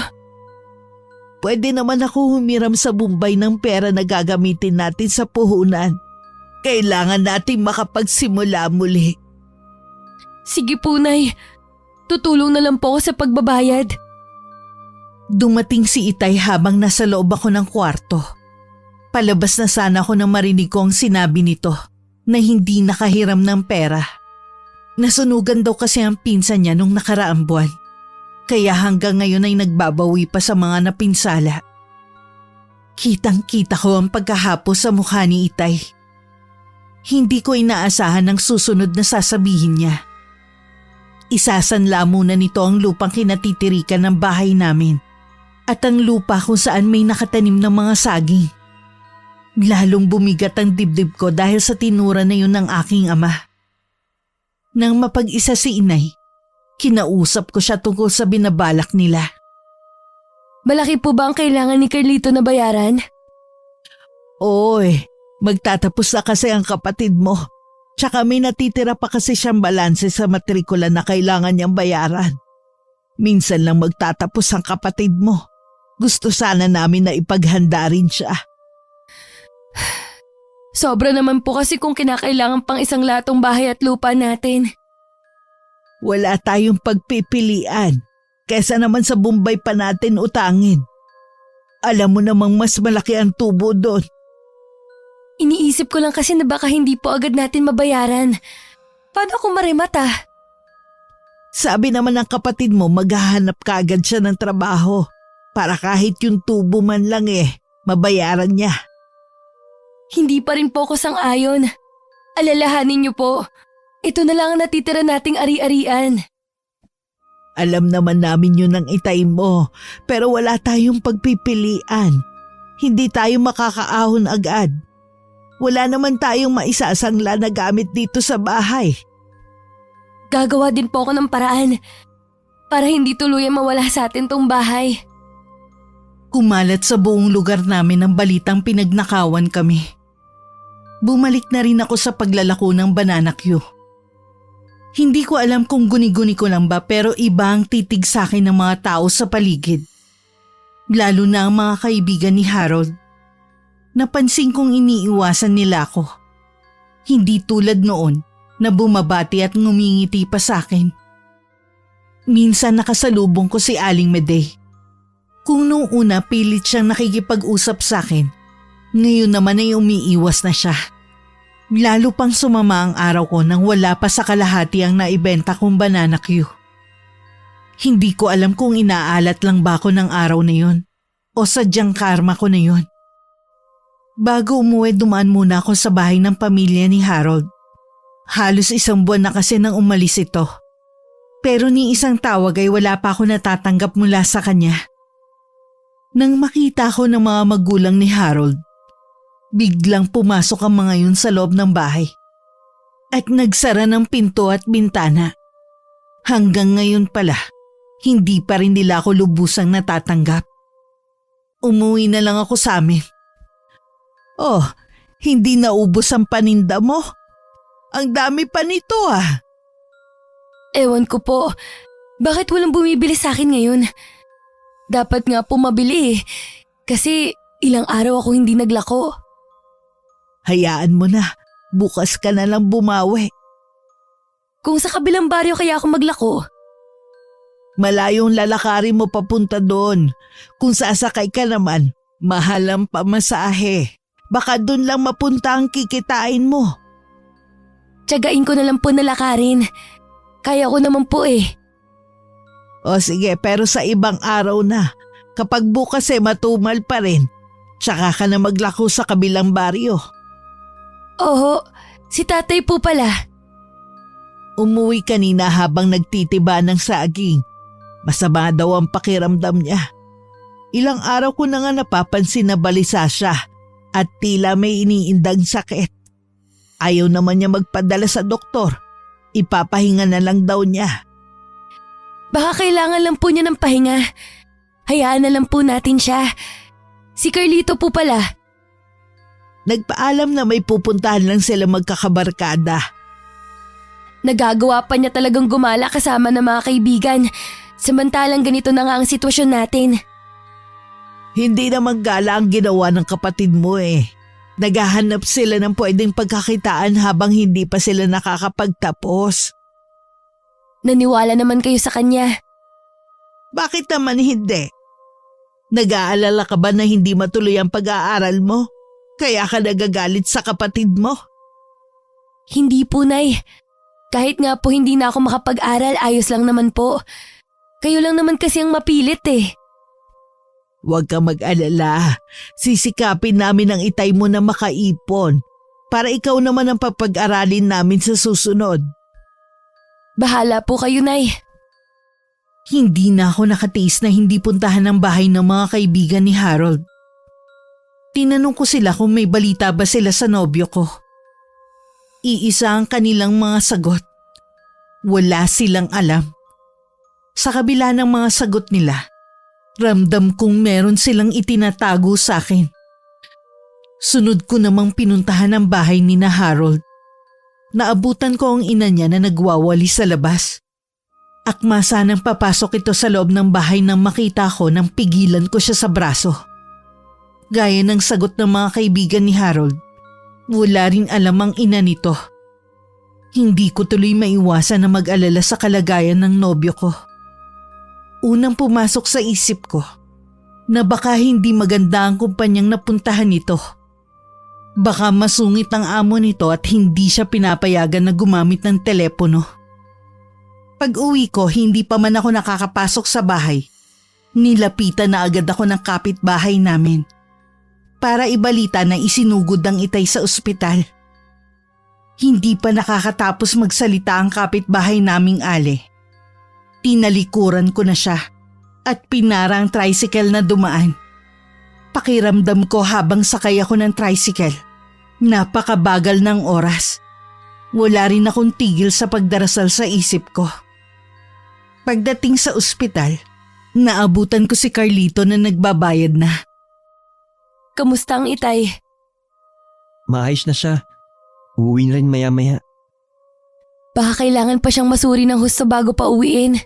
Pwede naman ako humiram sa Bombay ng pera na gagamitin natin sa puhunan. Kailangan natin makapagsimula muli. Sige po, Nay. Tutulong na lang po ako sa pagbabayad. Dumating si Itay habang nasa loob ako ng kwarto. Palabas na sana ako nang marinig ko ang sinabi nito na hindi nakahiram ng pera. Nasunugan daw kasi ang pinsan niya nung nakaraang buwan. Kaya hanggang ngayon ay nagbabawi pa sa mga napinsala. Kitang-kita ko ang pagkahapos sa mukha ni Itay. Hindi ko inaasahan ang susunod na sasabihin niya. Isasanla muna nito ang lupang kinatitirikan ng bahay namin at ang lupa kung saan may nakatanim ng mga saging. Lalong bumigat ang dibdib ko dahil sa tinura na yun ng aking ama. Nang mapag-isa si Inay, kinausap ko siya tungkol sa binabalak nila. Malaki po ba ang kailangan ni Carlito na bayaran? Oy, magtatapos na kasi ang kapatid mo. Tsaka may natitira pa kasi siyang balanse sa matrikula na kailangan niyang bayaran. Minsan lang magtatapos ang kapatid mo. Gusto sana namin na ipaghanda rin siya. Sobra naman po kasi kung kinakailangan pang isang latong bahay at lupa natin. Wala tayong pagpipilian. Kesa naman sa Bombay pa natin utangin. Alam mo namang mas malaki ang tubo doon. Iniisip ko lang kasi na baka hindi po agad natin mabayaran. Paano kung marimata? Sabi naman ng kapatid mo maghahanap ka agad siya ng trabaho. Para kahit yung tubo man lang mabayaran niya. Hindi pa rin po ako sang-ayon. Alalahanin niyo po. Ito na lang ang natitira nating ari-arian. Alam naman namin yun ng Itay mo, pero wala tayong pagpipilian. Hindi tayo makakaahon agad. Wala naman tayong maisasangla na gamit dito sa bahay. Gagawa din po ako ng paraan para hindi tuluyan mawala sa atin tong bahay. Kumalat sa buong lugar namin ang balitang pinagnakawan kami. Bumalik na rin ako sa paglalako ng banana Q. Hindi ko alam kung guni-guni ko lang ba pero iba ang titig sa akin ng mga tao sa paligid. Lalo na ang mga kaibigan ni Harold. Napansin kong iniiwasan nila ako. Hindi tulad noon na bumabati at ngumingiti pa sa akin. Minsan nakasalubong ko si Aling Medey. Kung noong una pilit siyang nakikipag-usap sa akin, ngayon naman ay umiiwas na siya. Lalo pang sumama ang araw ko nang wala pa sa kalahati ang naibenta kong banana Q. Hindi ko alam kung inaalat lang ba ako ng araw na yun o sadyang karma ko na yun. Bago umuwi dumaan muna ako sa bahay ng pamilya ni Harold. Halos 1 buwan na kasi nang umalis ito. Pero ni isang tawag ay wala pa ako natatanggap mula sa kanya. Nang makita ko ng mga magulang ni Harold, biglang pumasok ang mga yun sa loob ng bahay at nagsara ng pinto at bintana. Hanggang ngayon pala, hindi pa rin nila ako lubusang natatanggap. Umuwi na lang ako sa amin. Oh, hindi naubos ang paninda mo? Ang dami pa nito ah. Ewan ko po, bakit walang bumibili sa akin ngayon? Dapat nga po mabili kasi ilang araw ako hindi naglako. Hayaan mo na, bukas ka na lang bumawi. Kung sa kabilang baryo kaya ako maglako, Malayong lalakarin mo papunta doon. Kung sasakay ka naman, mahal ang pamasahe. Baka doon lang mapunta ang kikitain mo. tiyagain ko na lang po na lakarin. Kaya ko naman po eh. O sige, pero sa ibang araw na. Kapag bukas matumal pa rin, tsaka ka na maglako sa kabilang baryo. Oo, si tatay po pala. Umuwi kanina habang nagtitiba ng saging. Masama daw ang pakiramdam niya. Ilang araw ko na nga napapansin na balisa siya at tila may iniindang sakit. Ayaw naman niya magpadala sa doktor. Ipapahinga na lang daw niya. Baka kailangan lang po niya ng pahinga. Hayaan na lang po natin siya. Si Carlito po pala. Nagpaalam na may pupuntahan lang sila magkakabarkada. Nagagawa pa niya talagang gumala kasama ng mga kaibigan. Samantalang ganito na nga ang sitwasyon natin. Hindi naman gala ang ginawa ng kapatid mo eh. Naghahanap sila ng pwedeng pagkakitaan habang hindi pa sila nakakapagtapos. Naniwala naman kayo sa kanya. Bakit naman hindi? Nag-aalala ka ba na hindi matuloy ang pag-aaral mo? Kaya ka nagagalit sa kapatid mo? Hindi po, Nay. Kahit nga po hindi na ako makapag-aral, ayos lang naman po. Kayo lang naman kasi ang mapilit eh. Huwag ka mag-alala. Sisikapin namin ang itay mo na makaipon para ikaw naman ang papag-aralin namin sa susunod. Bahala po kayo, Nay. Hindi na ako nakatiis na hindi puntahan ang bahay ng mga kaibigan ni Harold. Tinanong ko sila kung may balita ba sila sa nobyo ko. Iisa ang kanilang mga sagot. Wala silang alam. Sa kabila ng mga sagot nila, ramdam kong meron silang itinatago sa akin. Sunod ko namang pinuntahan ang bahay ni na Harold. Naabutan ko ang ina niya na nagwawali sa labas. Akma sanang papasok ito sa loob ng bahay nang makita ko nang pigilan ko siya sa braso. Gaya ng sagot ng mga kaibigan ni Harold, wala rin alam ang ina nito. Hindi ko tuloy maiwasan na mag-alala sa kalagayan ng nobyo ko. Unang pumasok sa isip ko na baka hindi maganda ang kumpanyang napuntahan nito. Baka masungit ang amo nito at hindi siya pinapayagan na gumamit ng telepono. Pag uwi ko, hindi pa man ako nakakapasok sa bahay. Nilapitan na agad ako ng kapitbahay namin para ibalita na isinugod ang itay sa ospital. Hindi pa nakakatapos magsalita ang kapitbahay naming Ale. Tinalikuran ko na siya at pinara ang tricycle na dumaan. Pakiramdam ko habang sakay ako ng tricycle. Napakabagal ng oras. Wala rin akong tigil sa pagdarasal sa isip ko. Pagdating sa ospital, naabutan ko si Carlito na nagbabayad na. Kamusta ang itay? Maayos na siya. Uuwi na rin maya-maya. Baka kailangan pa siyang masuri ng husto bago pa uwiin.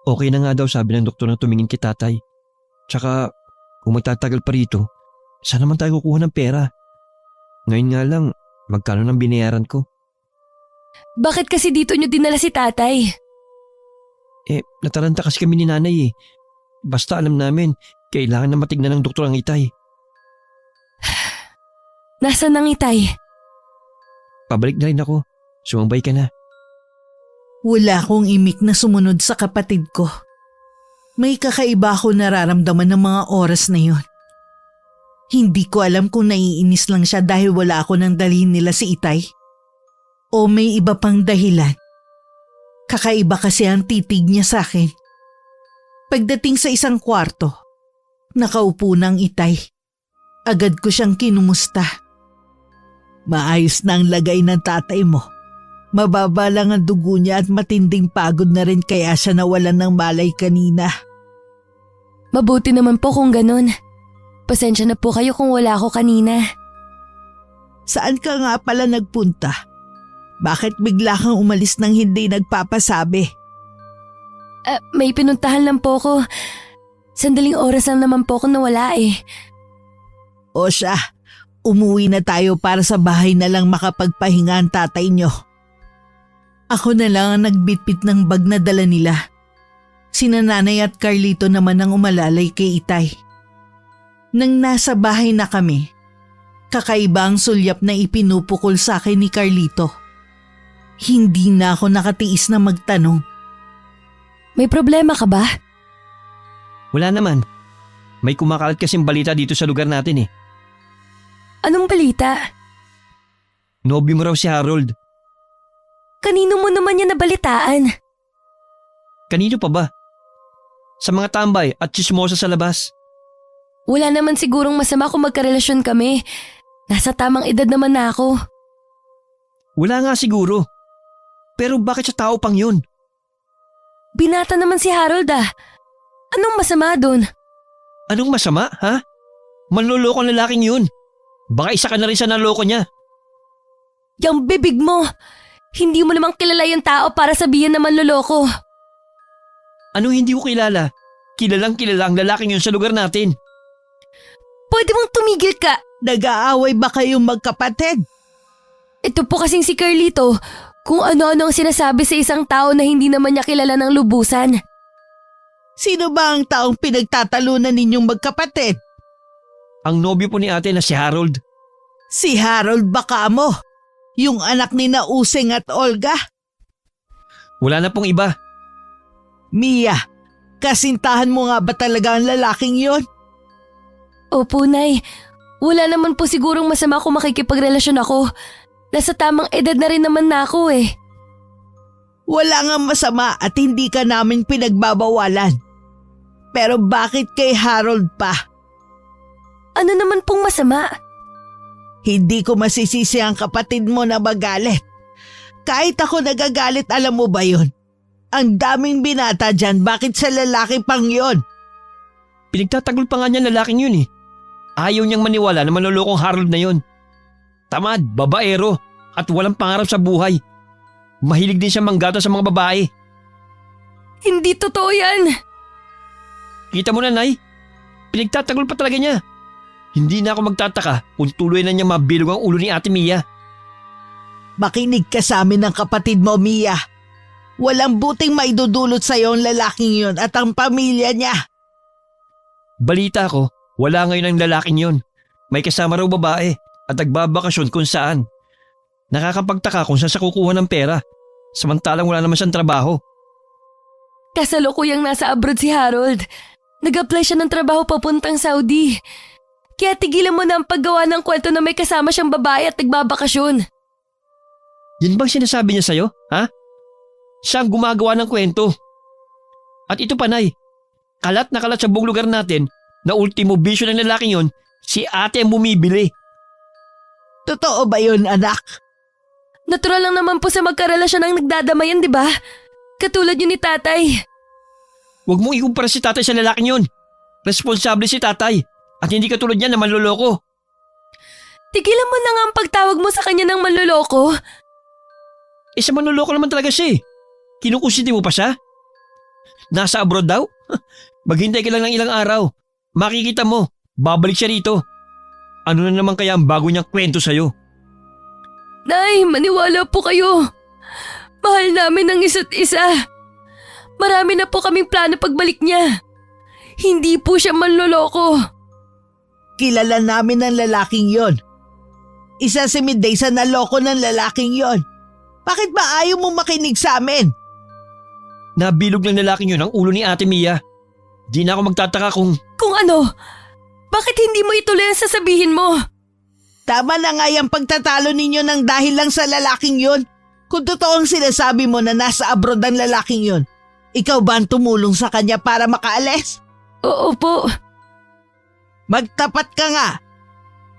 Okay na nga daw sabi ng doktor na tumingin kay tatay. Tsaka kung magtatagal pa rito, saan naman tayo kukuha ng pera? Ngayon nga lang, magkano nang binayaran ko? Bakit kasi dito niyo dinala si tatay? Nataranta kasi kami ni nanay eh. Basta alam namin, kailangan na matignan ng doktor ang itay. Nasaan ang itay? Pabalik na rin ako. Sumabay ka na. Wala akong imik na sumunod sa kapatid ko. May kakaiba ako nararamdaman ng mga oras na yon. Hindi ko alam kung naiinis lang siya dahil wala ako nang dalhin nila si itay. O may iba pang dahilan. Kakaiba kasi ang titig niya sa akin. Pagdating sa isang kwarto, nakaupo ng Itay. Agad ko siyang kinumusta. Maayos na ang lagay ng tatay mo. Mababa lang ang dugo niya at matinding pagod na rin kaya siya nawalan ng malay kanina. Mabuti naman po kung ganun. Pasensya na po kayo kung wala ako kanina. Saan ka nga pala nagpunta? Bakit bigla kang umalis nang hindi nagpapasabi? May pinuntahan lang po ko. Sandaling oras lang naman po ako nawala eh. O siya, umuwi na tayo para sa bahay na lang makapagpahinga ang tatay niyo. Ako na lang ang nagbitbit ng bag na dala nila. Sina Nanay at Carlito naman ang umalalay kay Itay. Nang nasa bahay na kami, kakaiba ang sulyap na ipinupukol sa akin ni Carlito. Hindi na ako nakatiis na magtanong. May problema ka ba? Wala naman. May kumakalat kasing balita dito sa lugar natin eh. Anong balita? Nobyo mo raw si Harold. Kanino mo naman yan nabalitaan? Kanino pa ba? Sa mga tambay at chismosa sa labas. Wala naman sigurong masama kung magkarelasyon kami. Nasa tamang edad naman na ako. Wala nga siguro. Pero bakit sa tao pang yun? Binata naman si Harold ah. Anong masama dun? Anong masama, ha? Manloloko ang lalaking yun. Baka isa ka na rin sa naloko niya. Yang bibig mo! Hindi mo namang kilala yung tao para sabihin na manloloko. Ano hindi ko kilala? Kilalang kilala ang lalaking yun sa lugar natin. Pwede mong tumigil ka! Nag-aaway ba kayong magkapatid? Ito po kasing si Carlito, kung ano-ano ang sinasabi sa isang tao na hindi naman niya kilala ng lubusan. Sino ba ang taong pinagtatalunan ninyong magkapatid? Ang nobyo po ni ate na si Harold. Si Harold baka mo, yung anak ni na Useng at Olga. Wala na pong iba. Mia, kasintahan mo nga ba talaga ang lalaking yon? Opo, Nay. Wala naman po sigurong masama kung makikipagrelasyon ako. Nasa tamang edad na rin naman na ako eh. Wala nga masama at hindi ka namin pinagbabawalan. Pero bakit kay Harold pa? Ano naman pong masama? Hindi ko masisisi ang kapatid mo na magalit. Kahit ako nagagalit, alam mo ba yon? Ang daming binata dyan, bakit sa lalaki pang yon? Pinagtatagol pa nga niya ang lalaking yun eh. Ayaw niyang maniwala na manlolokong Harold na yun. Tamad, babaero, at walang pangarap sa buhay. Mahilig din siya manggata sa mga babae. Hindi totoo yan. Kita mo na, Nay. Pinagtatagol pa talaga niya. Hindi na ako magtataka kung tuloy na niya mabilog ang ulo ni Ate Mia. Makinig ka sa amin ng kapatid mo, Mia. Walang buting maidudulot sa iyo ang lalaking yon at ang pamilya niya. Balita ko, wala ngayon ang lalaking yon. May kasama raw babae at nagbabakasyon kung saan. Nakakapagtaka kung saan siya kukuha ng pera, samantalang wala naman siyang trabaho. Kasalukuyang nasa abroad si Harold. Nag-apply siya ng trabaho papuntang Saudi. Kaya tigilan mo na ang paggawa ng kwento na may kasama siyang babae at nagbabakasyon. Yan bang sinasabi niya sa'yo, ha? Siya ang gumagawa ng kwento. At ito, Panay, kalat na kalat sa buong lugar natin na ultimo bisyo ng lalaking yon, si ate ang bumibili. Totoo ba yun, anak? Natural lang naman po sa magkarelasyon ang nagdadamayan, di ba? Katulad yun ni tatay. Huwag mong ikumpara si tatay sa lalaking yon. Responsable si tatay at hindi katulad niya na manloloko. Tigilan mo na nga ang pagtawag mo sa kanya ng manloloko. Sa manloloko naman talaga siya eh. Kinukusiti mo pa siya? Nasa abroad daw? Maghintay ka lang ng ilang araw. Makikita mo, babalik siya rito. Ano na naman kaya ang bago niyang kwento sa'yo? Nay, maniwala po kayo. Mahal namin ang isa't isa. Marami na po kaming plano pagbalik niya. Hindi po siya manloloko. Kilala namin ang lalaking yon. Isa si Midday sa naloko ng lalaking yon. Bakit ba ayaw mo makinig sa amin? Nabilog ng lalaking yun ang ulo ni Ate Mia. Di na ako magtataka kung... Kung ano? Bakit hindi mo ituloy ang sasabihin mo? Tama na nga yung pagtatalo ninyo ng dahil lang sa lalaking yon. Kung totoo ang sinasabi mo na nasa abroad ang lalaking yon, ikaw ba ang tumulong sa kanya para makaalis? Oo po. Magtapat ka nga.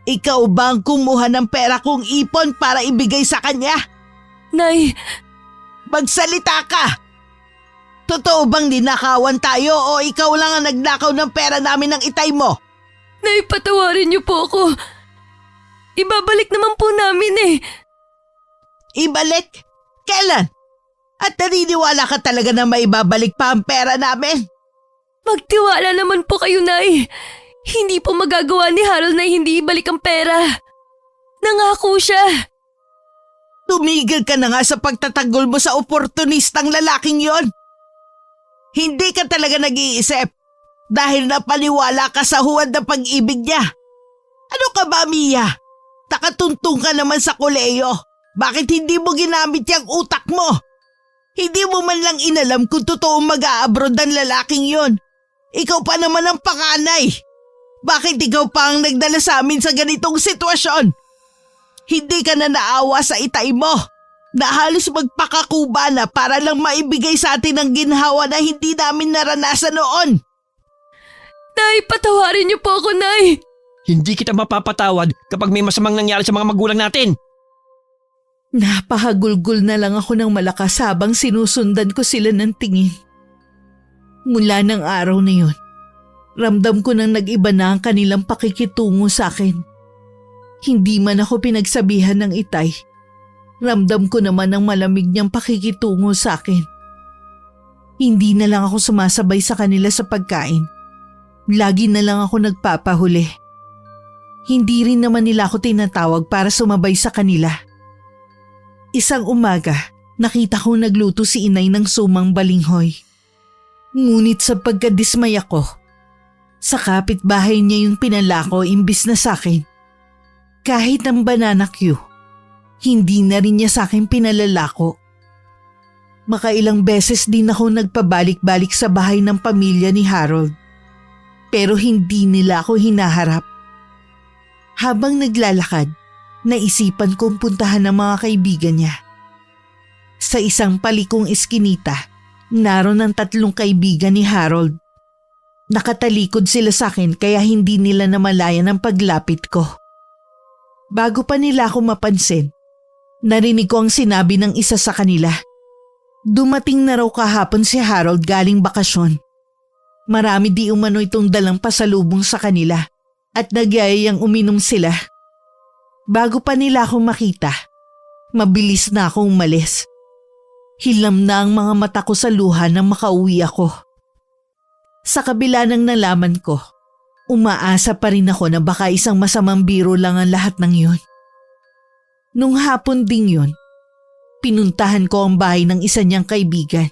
Ikaw ba ang kumuha ng pera kong ipon para ibigay sa kanya? Nay, Magsalita ka! Totoo bang ninakawan tayo o ikaw lang ang nagnakaw ng pera namin ng itay mo? Nay, patawarin niyo po ako. Ibabalik naman po namin eh. Ibalik? Kailan? At naniniwala ka talaga na maibabalik pa ang pera namin? Magtiwala naman po kayo, Nay. Hindi po magagawa ni Harold na hindi ibalik ang pera. Nangako siya. Tumigil ka na nga sa pagtatanggol mo sa oportunistang lalaking yon. Hindi ka talaga nag-iisip dahil napaniwala ka sa huwad na pag-ibig niya. Ano ka ba, Mia? Takatuntong ka naman sa koleyo. Bakit hindi mo ginamit yung utak mo? Hindi mo man lang inalam kung totoong mag-a-abroad ang lalaking yon. Ikaw pa naman ang panganay. Bakit ikaw pa ang nagdala sa amin sa ganitong sitwasyon? Hindi ka na naawa sa itay mo na halos magpakakuba na para lang maibigay sa atin ang ginhawa na hindi namin naranasan noon. Nay, patawarin niyo po ako, Nay. Hindi kita mapapatawad kapag may masamang nangyari sa mga magulang natin. Napahagulgol na lang ako ng malakas habang sinusundan ko sila ng tingin. Mula ng araw na yun, ramdam ko nang nag-iba na ang kanilang pakikitungo sa akin. Hindi man ako pinagsabihan ng itay. Ramdam ko naman ang malamig niyang pakikitungo sa akin. Hindi na lang ako sumasabay sa kanila sa pagkain. Lagi na lang ako nagpapahuli. Hindi rin naman nila ako tinatawag para sumabay sa kanila. Isang umaga, nakita kong nagluto si inay ng sumang balinghoy. Ngunit sa pagkadismay ako, sa kapitbahay niya yung pinalako imbis na sa akin. Kahit ang banana Q, hindi na rin niya sa akin pinalalako. Makailang beses din ako nagpabalik-balik sa bahay ng pamilya ni Harold. Pero hindi nila ako hinaharap. Habang naglalakad, naisipan kong puntahan ang mga kaibigan niya. Sa isang palikong eskinita, naroon ang 3 kaibigan ni Harold. Nakatalikod sila sa akin kaya hindi nila namalayan ang paglapit ko. Bago pa nila ako mapansin, narinig ko ang sinabi ng isa sa kanila. Dumating na raw kahapon si Harold galing bakasyon. Marami di umano itong dalang pasalubong sa kanila at nagyayayang uminom sila. Bago pa nila ako makita, mabilis na akong umalis. Hilam na ang mga mata ko sa luha nang makauwi ako. Sa kabila ng nalaman ko, umaasa pa rin ako na baka isang masamang biro lang ang lahat ng yun. Nung hapon ding yun, pinuntahan ko ang bahay ng isa niyang kaibigan.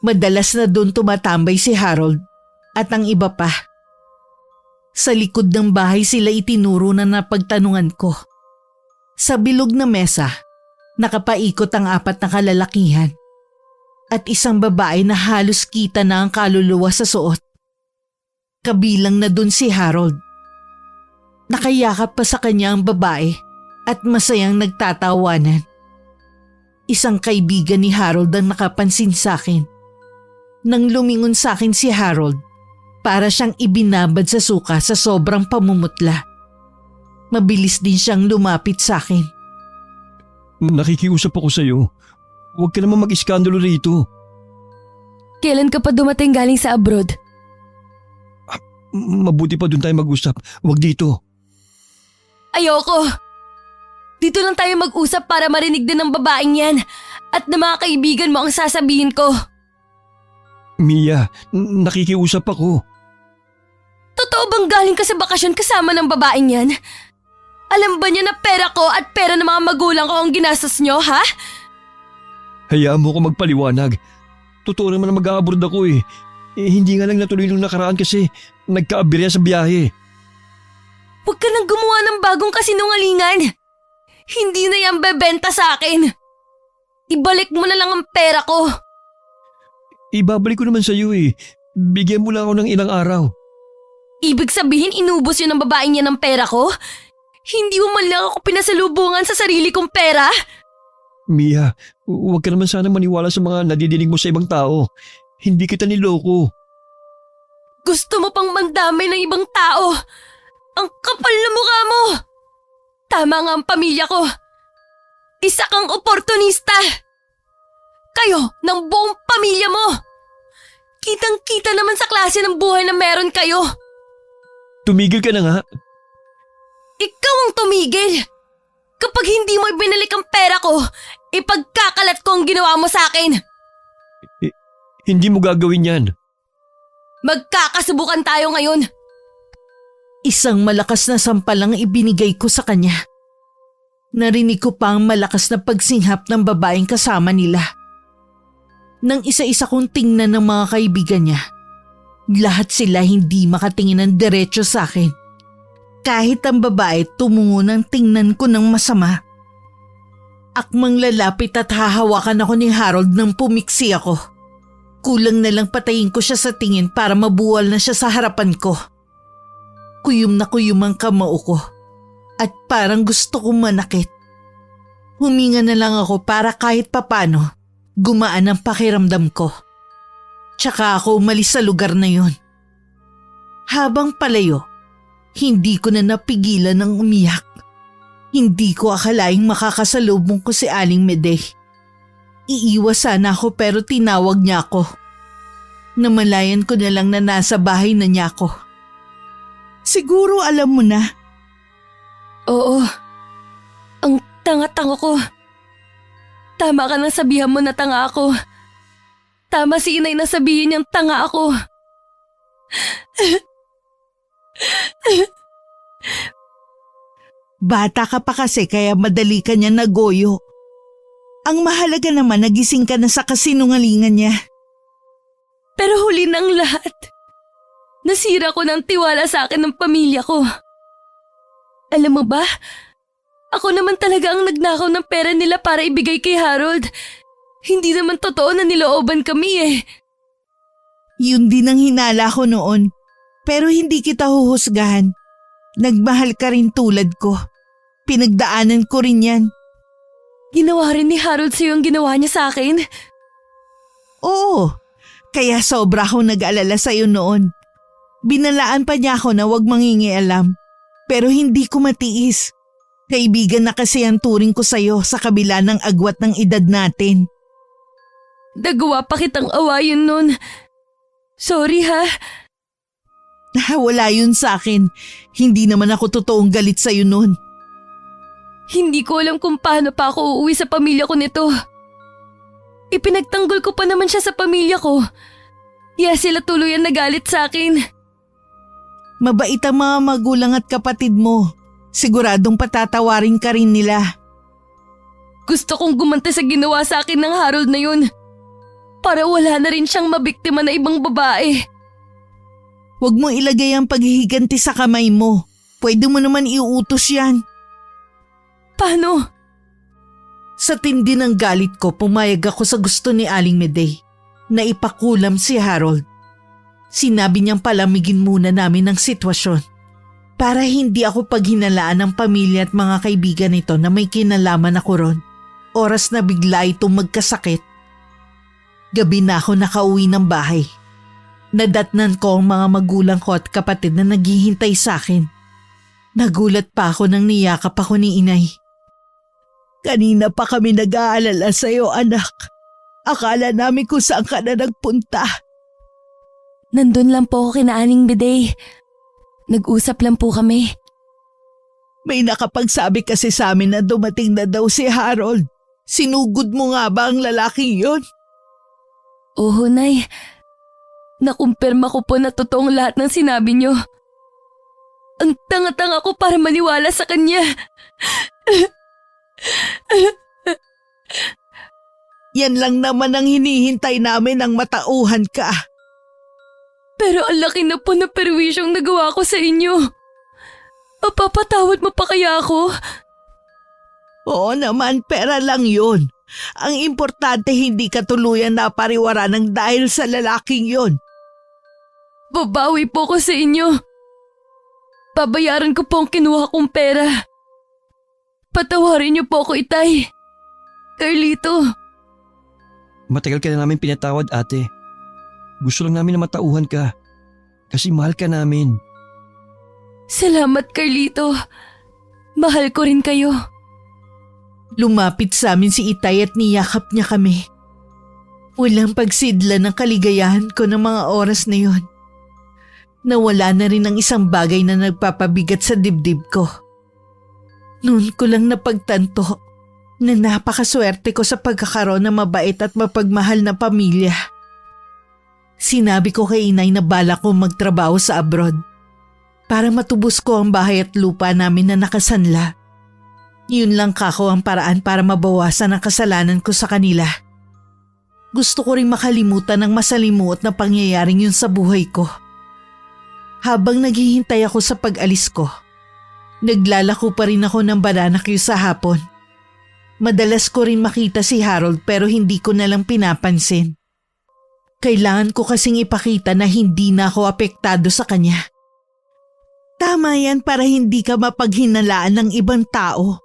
Madalas na doon tumatambay si Harold at ang iba pa. Sa likod ng bahay sila itinuro na napagtanungan ko. Sa bilog na mesa, nakapaikot ang 4 na kalalakihan at isang babae na halos kita na ang kaluluwa sa suot. Kabilang na dun si Harold. Nakayakap pa sa kanya ang babae at masayang nagtatawanan. Isang kaibigan ni Harold ang nakapansin sa akin. Nang lumingon sa akin si Harold, para siyang ibinabad sa suka sa sobrang pamumutla. Mabilis din siyang lumapit sa akin. Nakikiusap ako sa'yo. Huwag ka naman mag-iskandalo rito. Kailan ka pa dumating galing sa abroad? Mabuti pa doon tayo mag-usap. Huwag dito. Ayoko! Dito lang tayo mag-usap para marinig din ng babaeng yan at ng mga kaibigan mo ang sasabihin ko. Mia, nakikiusap ako. Totoo bang galing ka sa bakasyon kasama ng babaeng yan? Alam ba niya na pera ko at pera ng mga magulang ko ang ginastos niyo, ha? Hayaan mo ko magpaliwanag. Totoo naman na mag-a-abroad ako eh. Hindi nga lang natuloy nung nakaraan kasi nagka-aberya sa biyahe. Huwag ka nang gumawa ng bagong kasinungalingan. Hindi na yan bebenta sa akin. Ibalik mo na lang ang pera ko. Ibabalik ko naman sa iyo eh. Bigyan mo lang ako ng ilang araw. Ibig sabihin inubos yun ng babaeng yan ng pera ko? Hindi mo man lang ako pinasalubungan sa sarili kong pera? Mia, huwag ka naman sana maniwala sa mga nadidinig mo sa ibang tao. Hindi kita niloko. Gusto mo pang mandamay ng ibang tao? Ang kapal na mukha mo! Tama nga ang pamilya ko. Isa kang oportunista. Kayo, ng buong pamilya mo. Kitang-kita naman sa klase ng buhay na meron kayo. Tumigil ka na nga. Ikaw ang tumigil. Kapag hindi mo ibinalik ang pera ko, ipagkakalat ko ang ginawa mo sa akin. Hindi mo gagawin yan. Magkakasubukan tayo ngayon. Isang malakas na sampalang ibinigay ko sa kanya. Narinig ko pa ang malakas na pagsinghap ng babaeng kasama nila. Nang isa-isa kong tingnan ng mga kaibigan niya, lahat sila hindi makatingin ng diretso sa akin. Kahit ang babae tumungo ng tingnan ko ng masama. Akmang lalapit at hahawakan ako ni Harold nang pumiksi ako. Kulang na lang patayin ko siya sa tingin para mabuwal na siya sa harapan ko. Kuyom na kuyom ang kamao ko at parang gusto kong manakit. Huminga na lang ako para kahit papano gumaan ang pakiramdam ko. Tsaka ako umalis sa lugar na yon. Habang palayo, hindi ko na napigilan ng umiyak. Hindi ko akalaing makakasalubong ko si Aling Medey. Iiwas sana ako pero tinawag niya ako. Namalayan ko na lang na nasa bahay na niya ako. Siguro alam mo na. Oo. Ang tanga-tanga ko. Tama ka nang sabihan mo na tanga ako. Tama si inay na sabihin niyang tanga ako. Bata ka pa kasi kaya madali ka niya nagoyo. Ang mahalaga naman nagising ka na sa kasinungalingan niya. Pero huli ng lahat, nasira ko ng tiwala sa akin ng pamilya ko. Alam mo ba, ako naman talaga ang nagnakaw ng pera nila para ibigay kay Harold. Hindi naman totoo na nilooban kami eh. Yun din ang hinala ko noon. Pero hindi kita huhusgahan. Nagmahal ka rin tulad ko. Pinagdaanan ko rin yan. Ginawa rin ni Harold sa'yo ang ginawa niya sa akin? Oo, kaya sobra akong nag-alala sa'yo noon. Binalaan pa niya ako na huwag mangingialam. Pero hindi ko matiis. Kaibigan na kasi ang turing ko sa'yo sa kabila ng agwat ng edad natin. Nagawa pa kitang awayin nun. Sorry ha. Wala yun sa akin. Hindi naman ako totoong galit sa'yo noon. Hindi ko alam kung paano pa ako uuwi sa pamilya ko nito. Ipinagtanggol ko pa naman siya sa pamilya ko. Kaya sila tuluyan nagalit sa akin. Mabait ang mga magulang at kapatid mo. Siguradong patatawarin ka rin nila. Gusto kong gumante sa ginawa sa akin ng Harold na yun. Para wala na rin siyang mabiktima na ibang babae. Huwag mo ilagay ang paghihiganti sa kamay mo. Pwede mo naman iuutos yan. Paano? Sa tindi ng galit ko, pumayag ako sa gusto ni Aling Medey na ipakulam si Harold. Sinabi niyang palamigin muna namin ang sitwasyon para hindi ako paghinalaan ng pamilya at mga kaibigan nito na may kinalaman ako ron. Oras na bigla itong magkasakit. Gabi na ako nakauwi ng bahay. Nadatnan ko ang mga magulang ko at kapatid na naghihintay sa akin. Nagulat pa ako nang niyakap ako ni inay. Kanina pa kami nag-aalala sa iyo, anak. Akala namin kung saan ka na nagpunta. Nandun lang po ako kina Aling Medey. Nag-usap lang po kami. May nakapagsabi kasi sa amin na dumating na daw si Harold. Sinugod mo nga ba ang lalaking yon? Oo, Nay. Nakumpirma ko po na totoong lahat ng sinabi niyo. Ang tanga-tanga ko para maniwala sa kanya. Yan lang naman ang hinihintay namin ng matauhan ka. Pero ang laki na po na perwisyong nagawa ko sa inyo. Mapapatawad mo pa kaya ako? Oo naman, pera lang yun. Ang importante hindi ka tuluyan na pariwara ng dahil sa lalaking yon. Babawi po ko sa inyo. Babayaran ko po ang kinuha kong pera. Patawarin niyo po ako, Itay. Carlito. Matagal ka na namin pinatawad, ate. Gusto lang namin na matauhan ka. Kasi mahal ka namin. Salamat, Carlito. Mahal ko rin kayo. Lumapit sa amin si Itay at niyakap niya kami. Walang pagsidla ng kaligayahan ko ng mga oras na yon. Nawala na rin ang isang bagay na nagpapabigat sa dibdib ko. Noon ko lang napagtanto na napakaswerte ko sa pagkakaroon ng mabait at mapagmahal na pamilya. Sinabi ko kay inay na balak kong magtrabaho sa abroad para matubos ko ang bahay at lupa namin na nakasanla. Yun lang kako ang paraan para mabawasan ang kasalanan ko sa kanila. Gusto ko rin makalimutan ang masalimuot na pangyayaring yun sa buhay ko. Habang naghihintay ako sa pag-alis ko, naglalako pa rin ako ng banana cue sa hapon. Madalas ko rin makita si Harold pero hindi ko nalang pinapansin. Kailangan ko kasing ipakita na hindi na ako apektado sa kanya. Tama yan para hindi ka mapaghinalaan ng ibang tao.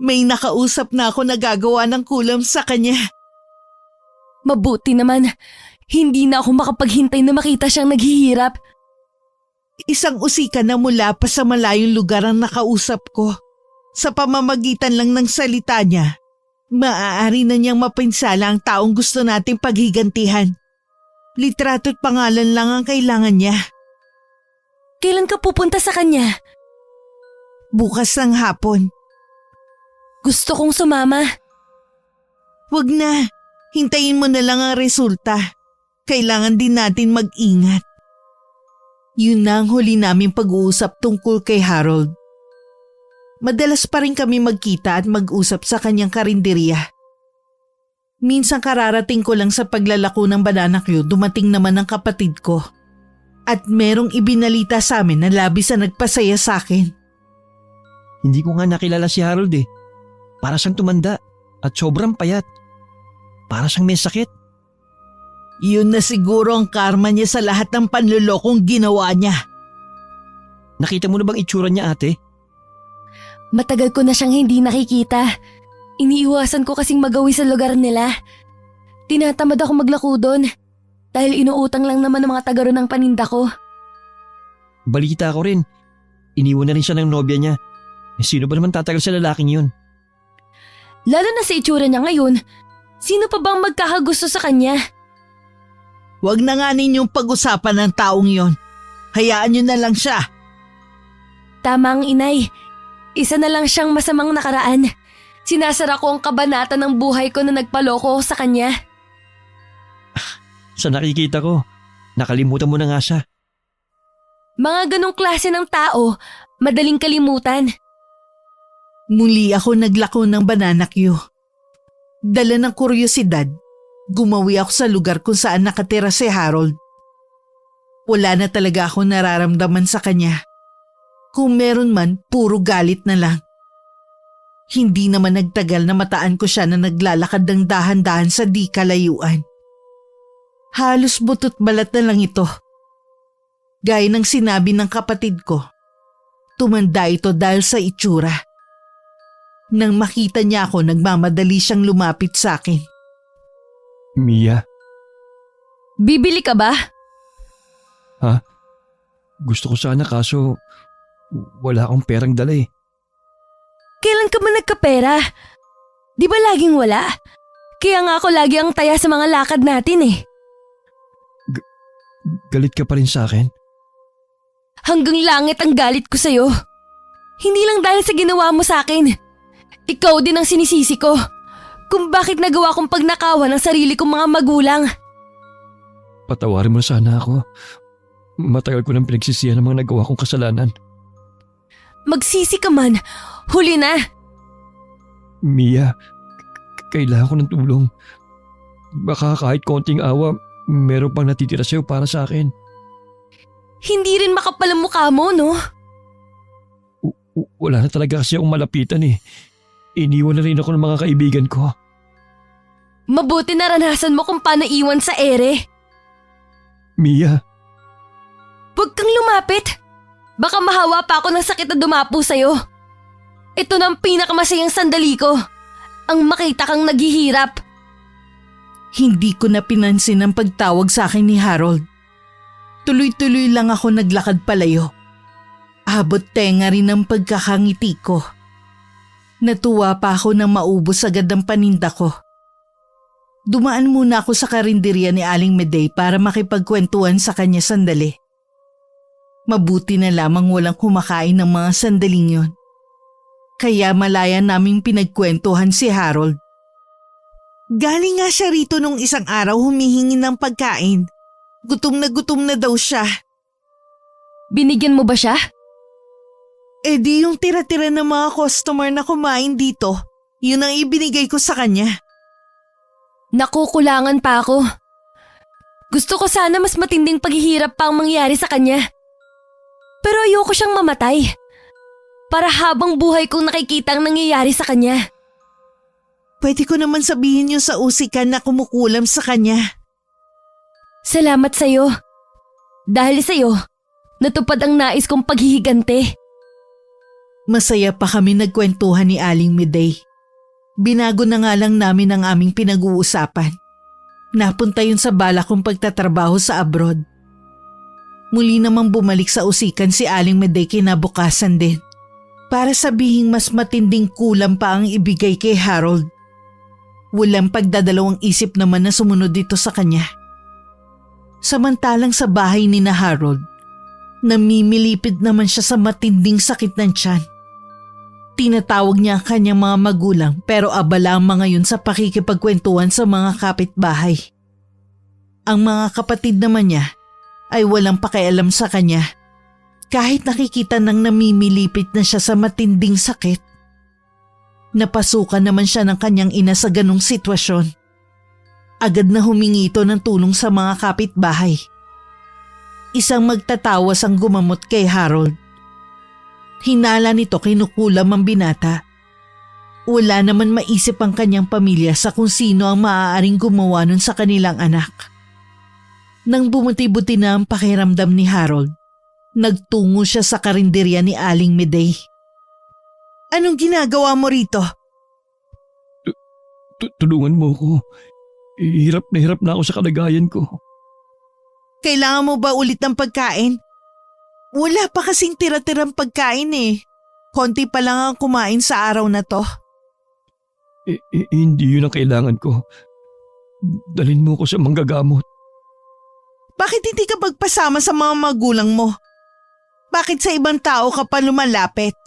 May nakausap na ako na gagawa ng kulam sa kanya. Mabuti naman, hindi na ako makapaghintay na makita siyang naghihirap. Isang usika na mula pa sa malayong lugar ang nakausap ko. Sa pamamagitan lang ng salita niya, maaari na niyang mapinsala ang taong gusto nating paghigantihan. Litrato at pangalan lang ang kailangan niya. Kailan ka pupunta sa kanya? Bukas ng hapon. Gusto kong sumama. Wag na. Hintayin mo na lang ang resulta. Kailangan din natin mag-ingat. Yun na ang huli naming pag-uusap tungkol kay Harold. Madalas pa rin kami magkita at mag-usap sa kanyang karinderya. Minsan kararating ko lang sa paglalako ng banana cue, dumating naman ang kapatid ko. At merong ibinalita sa amin na labis na nagpasaya sa akin. Hindi ko nga nakilala si Harold eh. Para siyang tumanda at sobrang payat. Para siyang may sakit. Yun na siguro ang karma niya sa lahat ng panlulokong ginawa niya. Nakita mo na bang itsura niya, ate? Matagal ko na siyang hindi nakikita. Iniiwasan ko kasing magawi sa lugar nila. Tinatamad ako maglako doon dahil inuutang lang naman ng mga taga ron ang paninda ko. Balita ko rin. Iniwan na rin siya ng nobya niya. Sino ba naman tatagal sa lalaking yun? Lalo na sa itsura niya ngayon, sino pa bang magkakagusto sa kanya? Huwag na nga ninyong pag-usapan ng taong yon. Hayaan nyo na lang siya. Tama ang inay. Isa na lang siyang masamang nakaraan. Sinasara ko ang kabanata ng buhay ko na nagpaloko sa kanya. Sa nakikita ko, nakalimutan mo na nga siya. Mga ganong klase ng tao, madaling kalimutan. Muli ako naglako ng banana cue. Dala ng kuryosidad, gumawi ako sa lugar kung saan nakatira si Harold. Wala na talaga ako nararamdaman sa kanya. Kung meron man, puro galit na lang. Hindi naman nagtagal na mataan ko siya na naglalakad ng dahan-dahan sa di kalayuan. Halos butot balat na lang ito. Gaya ng sinabi ng kapatid ko, tumanda ito dahil sa itsura. Nang makita niya ako, nagmamadali siyang lumapit sa akin. Mia? Bibili ka ba? Ha? Gusto ko sana kaso wala akong perang dala eh. Kailan ka ba nagkapera? Di ba laging wala? Kaya nga ako lagi ang taya sa mga lakad natin eh. Galit ka pa rin sa akin? Hanggang langit ang galit ko sa'yo. Hindi lang dahil sa ginawa mo sa akin. Ikaw din ang sinisisi ko. Kung bakit nagawa kong pagnakawan ng sarili kong mga magulang. Patawarin mo sana ako. Matagal ko nang pinagsisihan ng mga nagawa kong kasalanan. Magsisi ka man. Huli na. Mia, kailangan ko ng tulong. Baka kahit konting awa, meron pang natitira sa'yo para sa akin. Hindi rin makapal ang mukha mo, no? Wala na talaga kasi akong malapitan eh. Iniwan na rin ako ng mga kaibigan ko. Mabuti naranasan mo kung paano iwan sa ere. Mia. Huwag kang lumapit. Baka mahawa pa ako ng sakit na dumapo sa'yo. Ito na ang pinakamasayang sandali ko. ang makita kang naghihirap. Hindi ko na pinansin ang pagtawag sa akin ni Harold. Tuloy-tuloy lang ako naglakad palayo. Abot tenga rin ang pagkakangiti ko. Natuwa pa ako nang maubos agad ang paninda ko. Dumaan muna ako sa karinderya ni Aling Medey para makipagkwentuhan sa kanya sandali. Mabuti na lamang walang kumakain ng mga sandaling yon. Kaya malaya naming pinagkwentuhan si Harold. Galing nga siya rito nung isang araw humihingi ng pagkain. Gutom na daw siya. Binigyan mo ba siya? Eh di yung tira-tira ng mga customer na kumain dito, yun ang ibinigay ko sa kanya. Nakukulangan pa ako. Gusto ko sana mas matinding paghihirap pa ang mangyari sa kanya. Pero ayoko siyang mamatay. Para habang buhay kong nakikita ang nangyayari sa kanya. Pwede ko naman sabihin yun sa usikan na kumukulam sa kanya. Salamat sa'yo. Dahil sa'yo, natupad ang nais kong paghihigante. Masaya pa kami nagkwentuhan ni Aling Medey. Binago na nga lang namin ang aming pinag-uusapan. Napunta yun sa balak kong pagtatrabaho sa abroad. Muli namang bumalik sa usikan si Aling Medey kinabukasan din. Para sabihing mas matinding kulam pa ang ibigay kay Harold. Walang pagdadalawang isip naman na sumunod dito sa kanya. Samantalang sa bahay ni na Harold, namimilipid naman siya sa matinding sakit ng tiyan. Tinatawag niya ang kanyang mga magulang pero abala ang mga yun sa pakikipagkwentuhan sa mga kapitbahay. Ang mga kapatid naman niya ay walang pakialam sa kanya. Kahit nakikita nang namimilipit na siya sa matinding sakit. Napasukan naman siya ng kanyang ina sa ganong sitwasyon. Agad na humingi ito ng tulong sa mga kapitbahay. Isang magtatawas ang gumamot kay Harold. Hinala nito kinukulam ang binata. Wala naman maisip ang kanyang pamilya sa kung sino ang maaaring gumawa nun sa kanilang anak. Nang bumuti-buti na ang pakiramdam ni Harold, nagtungo siya sa karinderya ni Aling Medey. Anong ginagawa mo rito? Tulungan mo ko. Hirap na ako sa kalagayan ko. Kailangan mo ba ulit ng pagkain? Wala pa kasing tira-tirang pagkain eh. Konti pa lang ang kumain sa araw na to. Hindi yun ang kailangan ko. Dalhin mo ko sa manggagamot. Bakit hindi ka magpasama sa mga magulang mo? Bakit sa ibang tao ka pa lumalapit?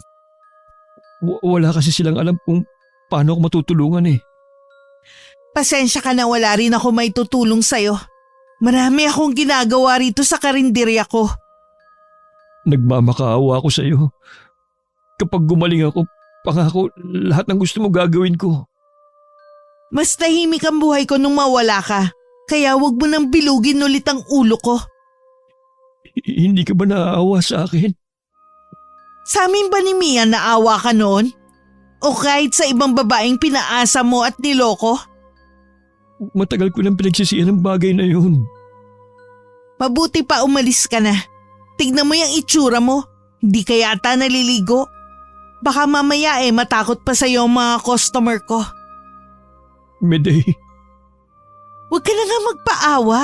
Wala kasi silang alam kung paano ako matutulungan eh. Pasensya ka na wala rin ako may tutulong sa'yo. Marami akong ginagawa rito sa karinderya ko. Nagmamakaawa ako sa iyo. Kapag gumaling ako, pangako lahat ng gusto mo gagawin ko. Mas tahimik ang buhay ko nung mawala ka. Kaya wag mo nang bilugin ulit ang ulo ko. Hindi ka ba naaawa sa akin? Sa amin ba ni Mia naawa ka noon? O kahit sa ibang babaeng pinaasa mo at niloko? Matagal ko nang pinagsisihan ng bagay na yun. Mabuti pa umalis ka na. Tignan mo yung itsura mo. Hindi ka yata naliligo. Baka mamaya matakot pa sa'yo ang mga customer ko. Medey. Huwag ka na nga magpaawa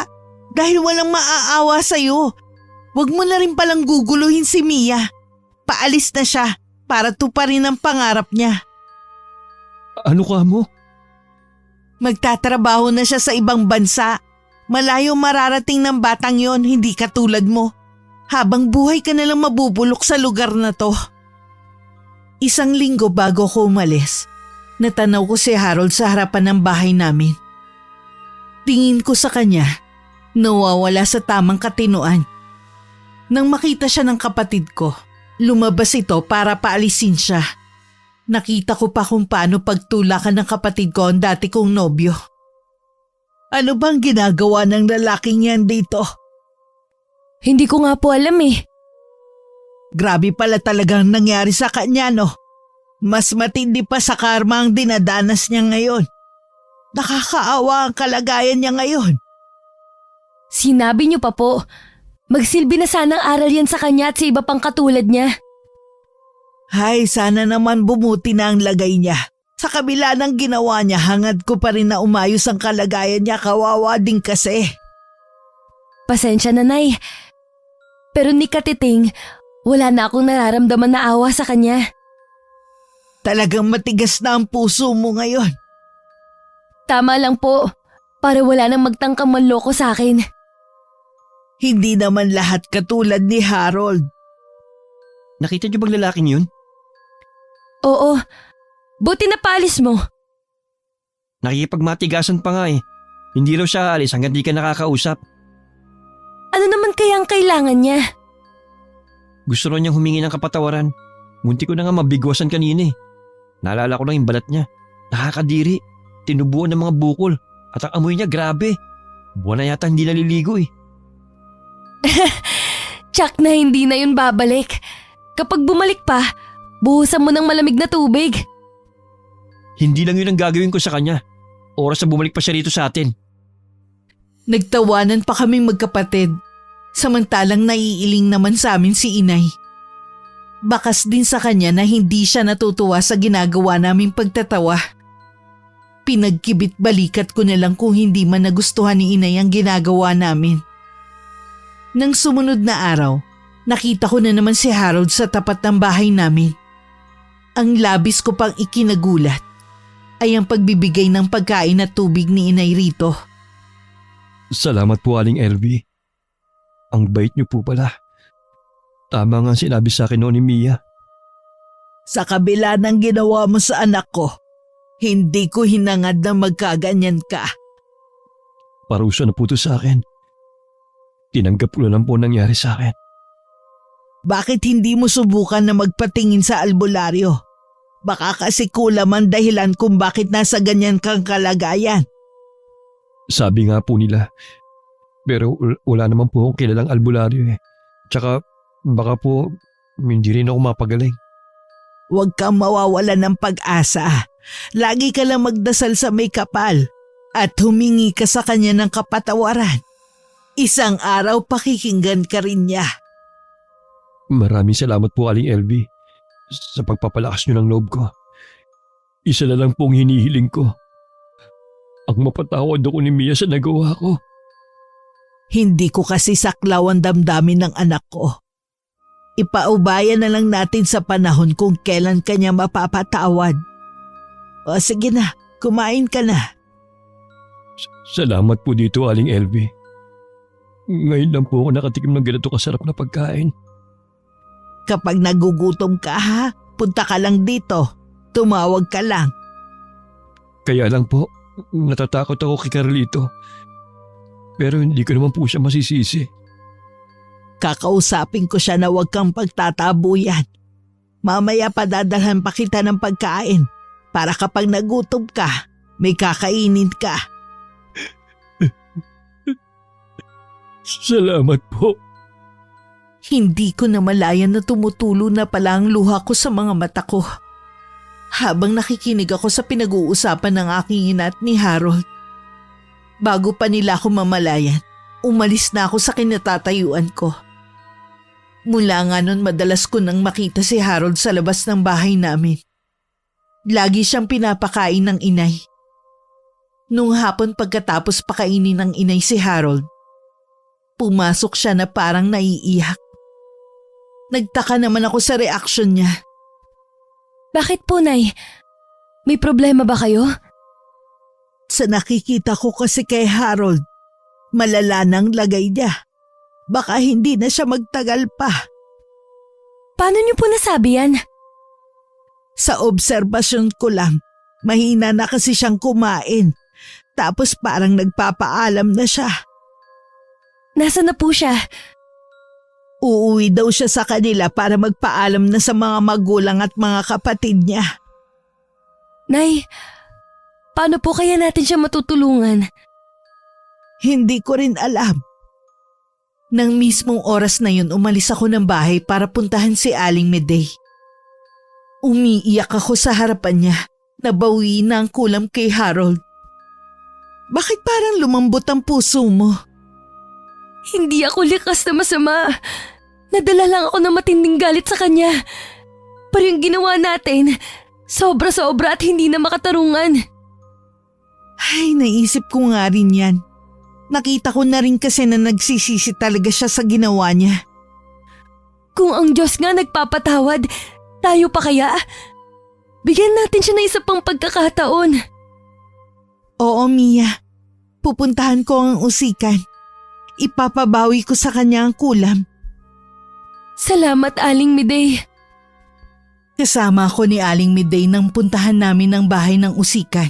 dahil walang maaawa sa'yo. Huwag mo na rin palang guguluhin si Mia. Paalis na siya para tuparin ang pangarap niya. Ano ka mo? Magtatrabaho na siya sa ibang bansa. Malayo mararating ng batang yon, hindi katulad mo. Habang buhay ka nalang mabubulok sa lugar na to. Isang linggo bago ko umalis, natanaw ko si Harold sa harapan ng bahay namin. Tingin ko sa kanya, nawawala sa tamang katinoan. Nang makita siya ng kapatid ko, lumabas ito para paalisin siya. Nakita ko pa kung paano pagtulakan ng kapatid ko ang dati kong nobyo. Ano bang ginagawa ng lalaking yan dito? Hindi ko nga po alam eh. Grabe pala talagang nangyari sa kanya, no? Mas matindi pa sa karma ang dinadanas niya ngayon. Nakakaawa ang kalagayan niya ngayon. Sinabi niyo pa po, magsilbi na sanang aral yan sa kanya at sa iba pang katulad niya. Hay, sana naman bumuti na ang lagay niya. Sa kabila ng ginawa niya, hangad ko pa rin na umayos ang kalagayan niya. Kawawa din kasi. Pasensya na, Nay. Pero ni Katiting, wala na akong nararamdaman na awa sa kanya. Talagang matigas na ang puso mo ngayon. Tama lang po, para wala nang magtangkang manloko sa akin. Hindi naman lahat katulad ni Harold. Nakita niyo bang lalaking yun? Oo, buti na paalis mo. Nakikipagmatigasan pa nga eh. Hindi raw siya alis hanggang di ka nakakausap. Ano naman kaya ang kailangan niya? Gusto raw niyang humingi ng kapatawaran. Munti ko na nga mabigwasan kanina eh. Naalala ko lang yung balat niya. Nakakadiri. Tinubuan ng mga bukol. At ang amoy niya grabe. Buwan na yata hindi naliligo eh. Tsak na hindi na yun babalik. Kapag bumalik pa, buhusan mo ng malamig na tubig. Hindi lang yun ang gagawin ko sa kanya. Oras na bumalik pa siya rito sa atin. Nagtawanan pa kaming magkapatid. Samantalang naiiling naman sa amin si Inay. Bakas din sa kanya na hindi siya natutuwa sa ginagawa naming pagtatawa. Pinagkibit balikat ko na lang kung hindi man nagustuhan ni Inay ang ginagawa namin. Nang sumunod na araw, nakita ko na naman si Harold sa tapat ng bahay namin. Ang labis ko pang ikinagulat ay ang pagbibigay ng pagkain at tubig ni Inay rito. Salamat po Aling LV. Ang bait niyo po pala. Tama nga sinabi sa akin noon ni Mia. Sa kabila ng ginawa mo sa anak ko, hindi ko hinangad na magkaganyan ka. Parusa na po to sa akin. Tinanggap ko lang po nangyari sa akin. Bakit hindi mo subukan na magpatingin sa albularyo? Baka kasi kulam ang dahilan kung bakit nasa ganyan kang kalagayan. Sabi nga po nila. Pero wala naman po akong kilalang albularyo eh. Tsaka baka po hindi rin ako mapagaling. Huwag kang mawawala ng pag-asa. Lagi ka lang magdasal sa may kapal at humingi ka sa kanya ng kapatawaran. Isang araw pakikinggan ka rin niya. Maraming salamat po Aling LV sa pagpapalakas niyo ng loob ko. Isa na lang pong hinihiling ko. Ang mapatawad ako ni Mia sa nagawa ko. Hindi ko kasi saklaw ang damdamin ng anak ko. Ipaubayan na lang natin sa panahon kung kailan kanya mapapatawad. O sige na, kumain ka na. Salamat po dito Aling LV. Ngayon lang po ako nakatikim ng ganito kasarap na pagkain. Kapag nagugutom ka ha, punta ka lang dito. Tumawag ka lang. Kaya lang po, natatakot ako kay Carlito. Pero hindi ko naman po siya masisisi. Kakausapin ko siya na huwag kang pagtatabuyan. Mamaya padadalhan pa kita ng pagkain para kapag nagutom ka, may kakainin ka. Salamat po. Hindi ko na malayan na tumutulo na pala ang luha ko sa mga mata ko. Habang nakikinig ako sa pinag-uusapan ng aking ina at ni Harold. Bago pa nila ako mamalayan, umalis na ako sa kinatatayuan ko. Mula nga nun madalas ko nang makita si Harold sa labas ng bahay namin. Lagi siyang pinapakain ng inay. Nung hapon pagkatapos pakainin ng inay si Harold, pumasok siya na parang naiiyak. Nagtaka naman ako sa reaksyon niya. Bakit po, Nay? May problema ba kayo? Sa nakikita ko kasi kay Harold, malala nang lagay niya. Baka hindi na siya magtagal pa. Paano niyo po nasabi yan? Sa obserbasyon ko lang, mahina na kasi siyang kumain. Tapos parang nagpapaalam na siya. Nasaan na po siya? Uuwi daw siya sa kanila para magpaalam na sa mga magulang at mga kapatid niya. Nay, paano po kaya natin siya matutulungan? Hindi ko rin alam. Nang mismong oras na yun, umalis ako ng bahay para puntahan si Aling Medey. Umiiyak ako sa harapan niya. Nabawi na ang kulam kay Harold. Bakit parang lumambot ang puso mo? Hindi ako likas na masama. Nadala lang ako ng matinding galit sa kanya. Pero yung ginawa natin, Sobra-sobra at hindi na makatarungan. Ay, naisip ko nga rin yan. Nakita ko na rin kasi na nagsisisi talaga siya sa ginawa niya. Kung ang Diyos nga nagpapatawad, tayo pa kaya? Bigyan natin siya ng isa pang pagkakataon. Oo, Mia. Pupuntahan ko ang usikan. Ipapabawi ko sa kanya ang kulam. Salamat, Aling Miday. Kasama ako ni Aling Miday nang puntahan namin ang bahay ng usikan.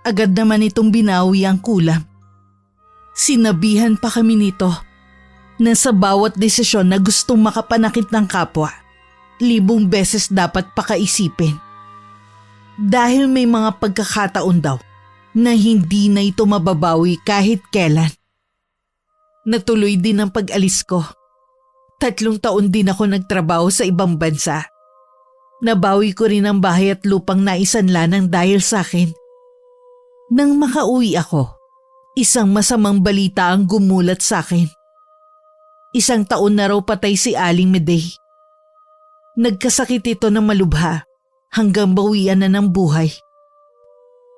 Agad naman itong binawi ang kulam. Sinabihan pa kami nito na sa bawat desisyon na gustong makapanakit ng kapwa, 1,000 beses dapat pakaisipin. Dahil may mga pagkakataon daw na hindi na ito mababawi kahit kailan. Natuloy din ang pag-alis ko. 3 taon din ako nagtrabaho sa ibang bansa. Nabawi ko rin ang bahay at lupang naisanla ng dahil sa akin. Nang makauwi ako, isang masamang balita ang gumulat sa akin. 1 taon na raw patay si Aling Miday. Nagkasakit ito ng malubha hanggang bawian na ng buhay.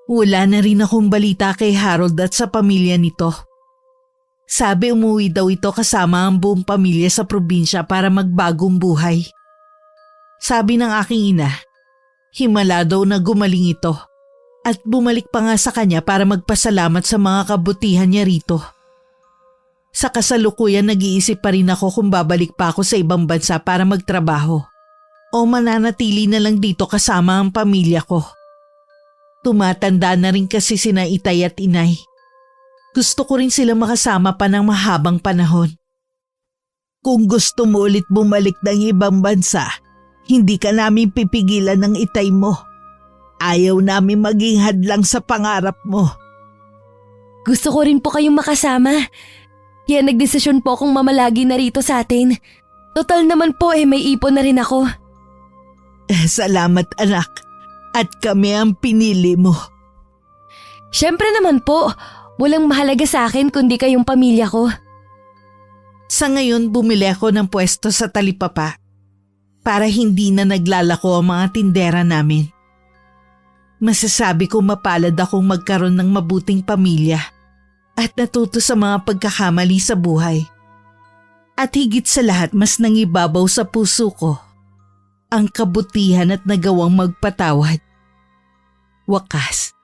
Wala na rin akong balita kay Harold at sa pamilya nito. Sabi umuwi daw ito kasama ang buong pamilya sa probinsya para magbagong buhay. Sabi ng aking ina, himala daw na gumaling ito at bumalik pa nga sa kanya para magpasalamat sa mga kabutihan niya rito. Sa kasalukuyan nag-iisip pa rin ako kung babalik pa ako sa ibang bansa para magtrabaho o mananatili na lang dito kasama ang pamilya ko. Tumatanda na rin kasi sina itay at inay. Gusto ko rin sila makasama pa ng mahabang panahon. Kung gusto mo ulit bumalik ng ibang bansa, hindi ka namin pipigilan ng itay mo. Ayaw namin maging hadlang sa pangarap mo. Gusto ko rin po kayong makasama. Kaya nagdesisyon po akong mamalagi na rito sa atin. Total naman po may ipon na rin ako. Salamat anak. At kami ang pinili mo. Siyempre naman po. Walang mahalaga sa akin kundi kayong pamilya ko. Sa ngayon bumili ako ng pwesto sa Talipapa para hindi na naglalako ang mga tindera namin. Masasabi ko mapalad akong magkaroon ng mabuting pamilya at natuto sa mga pagkakamali sa buhay. At higit sa lahat mas nangibabaw sa puso ko ang kabutihan at nagawang magpatawad. Wakas,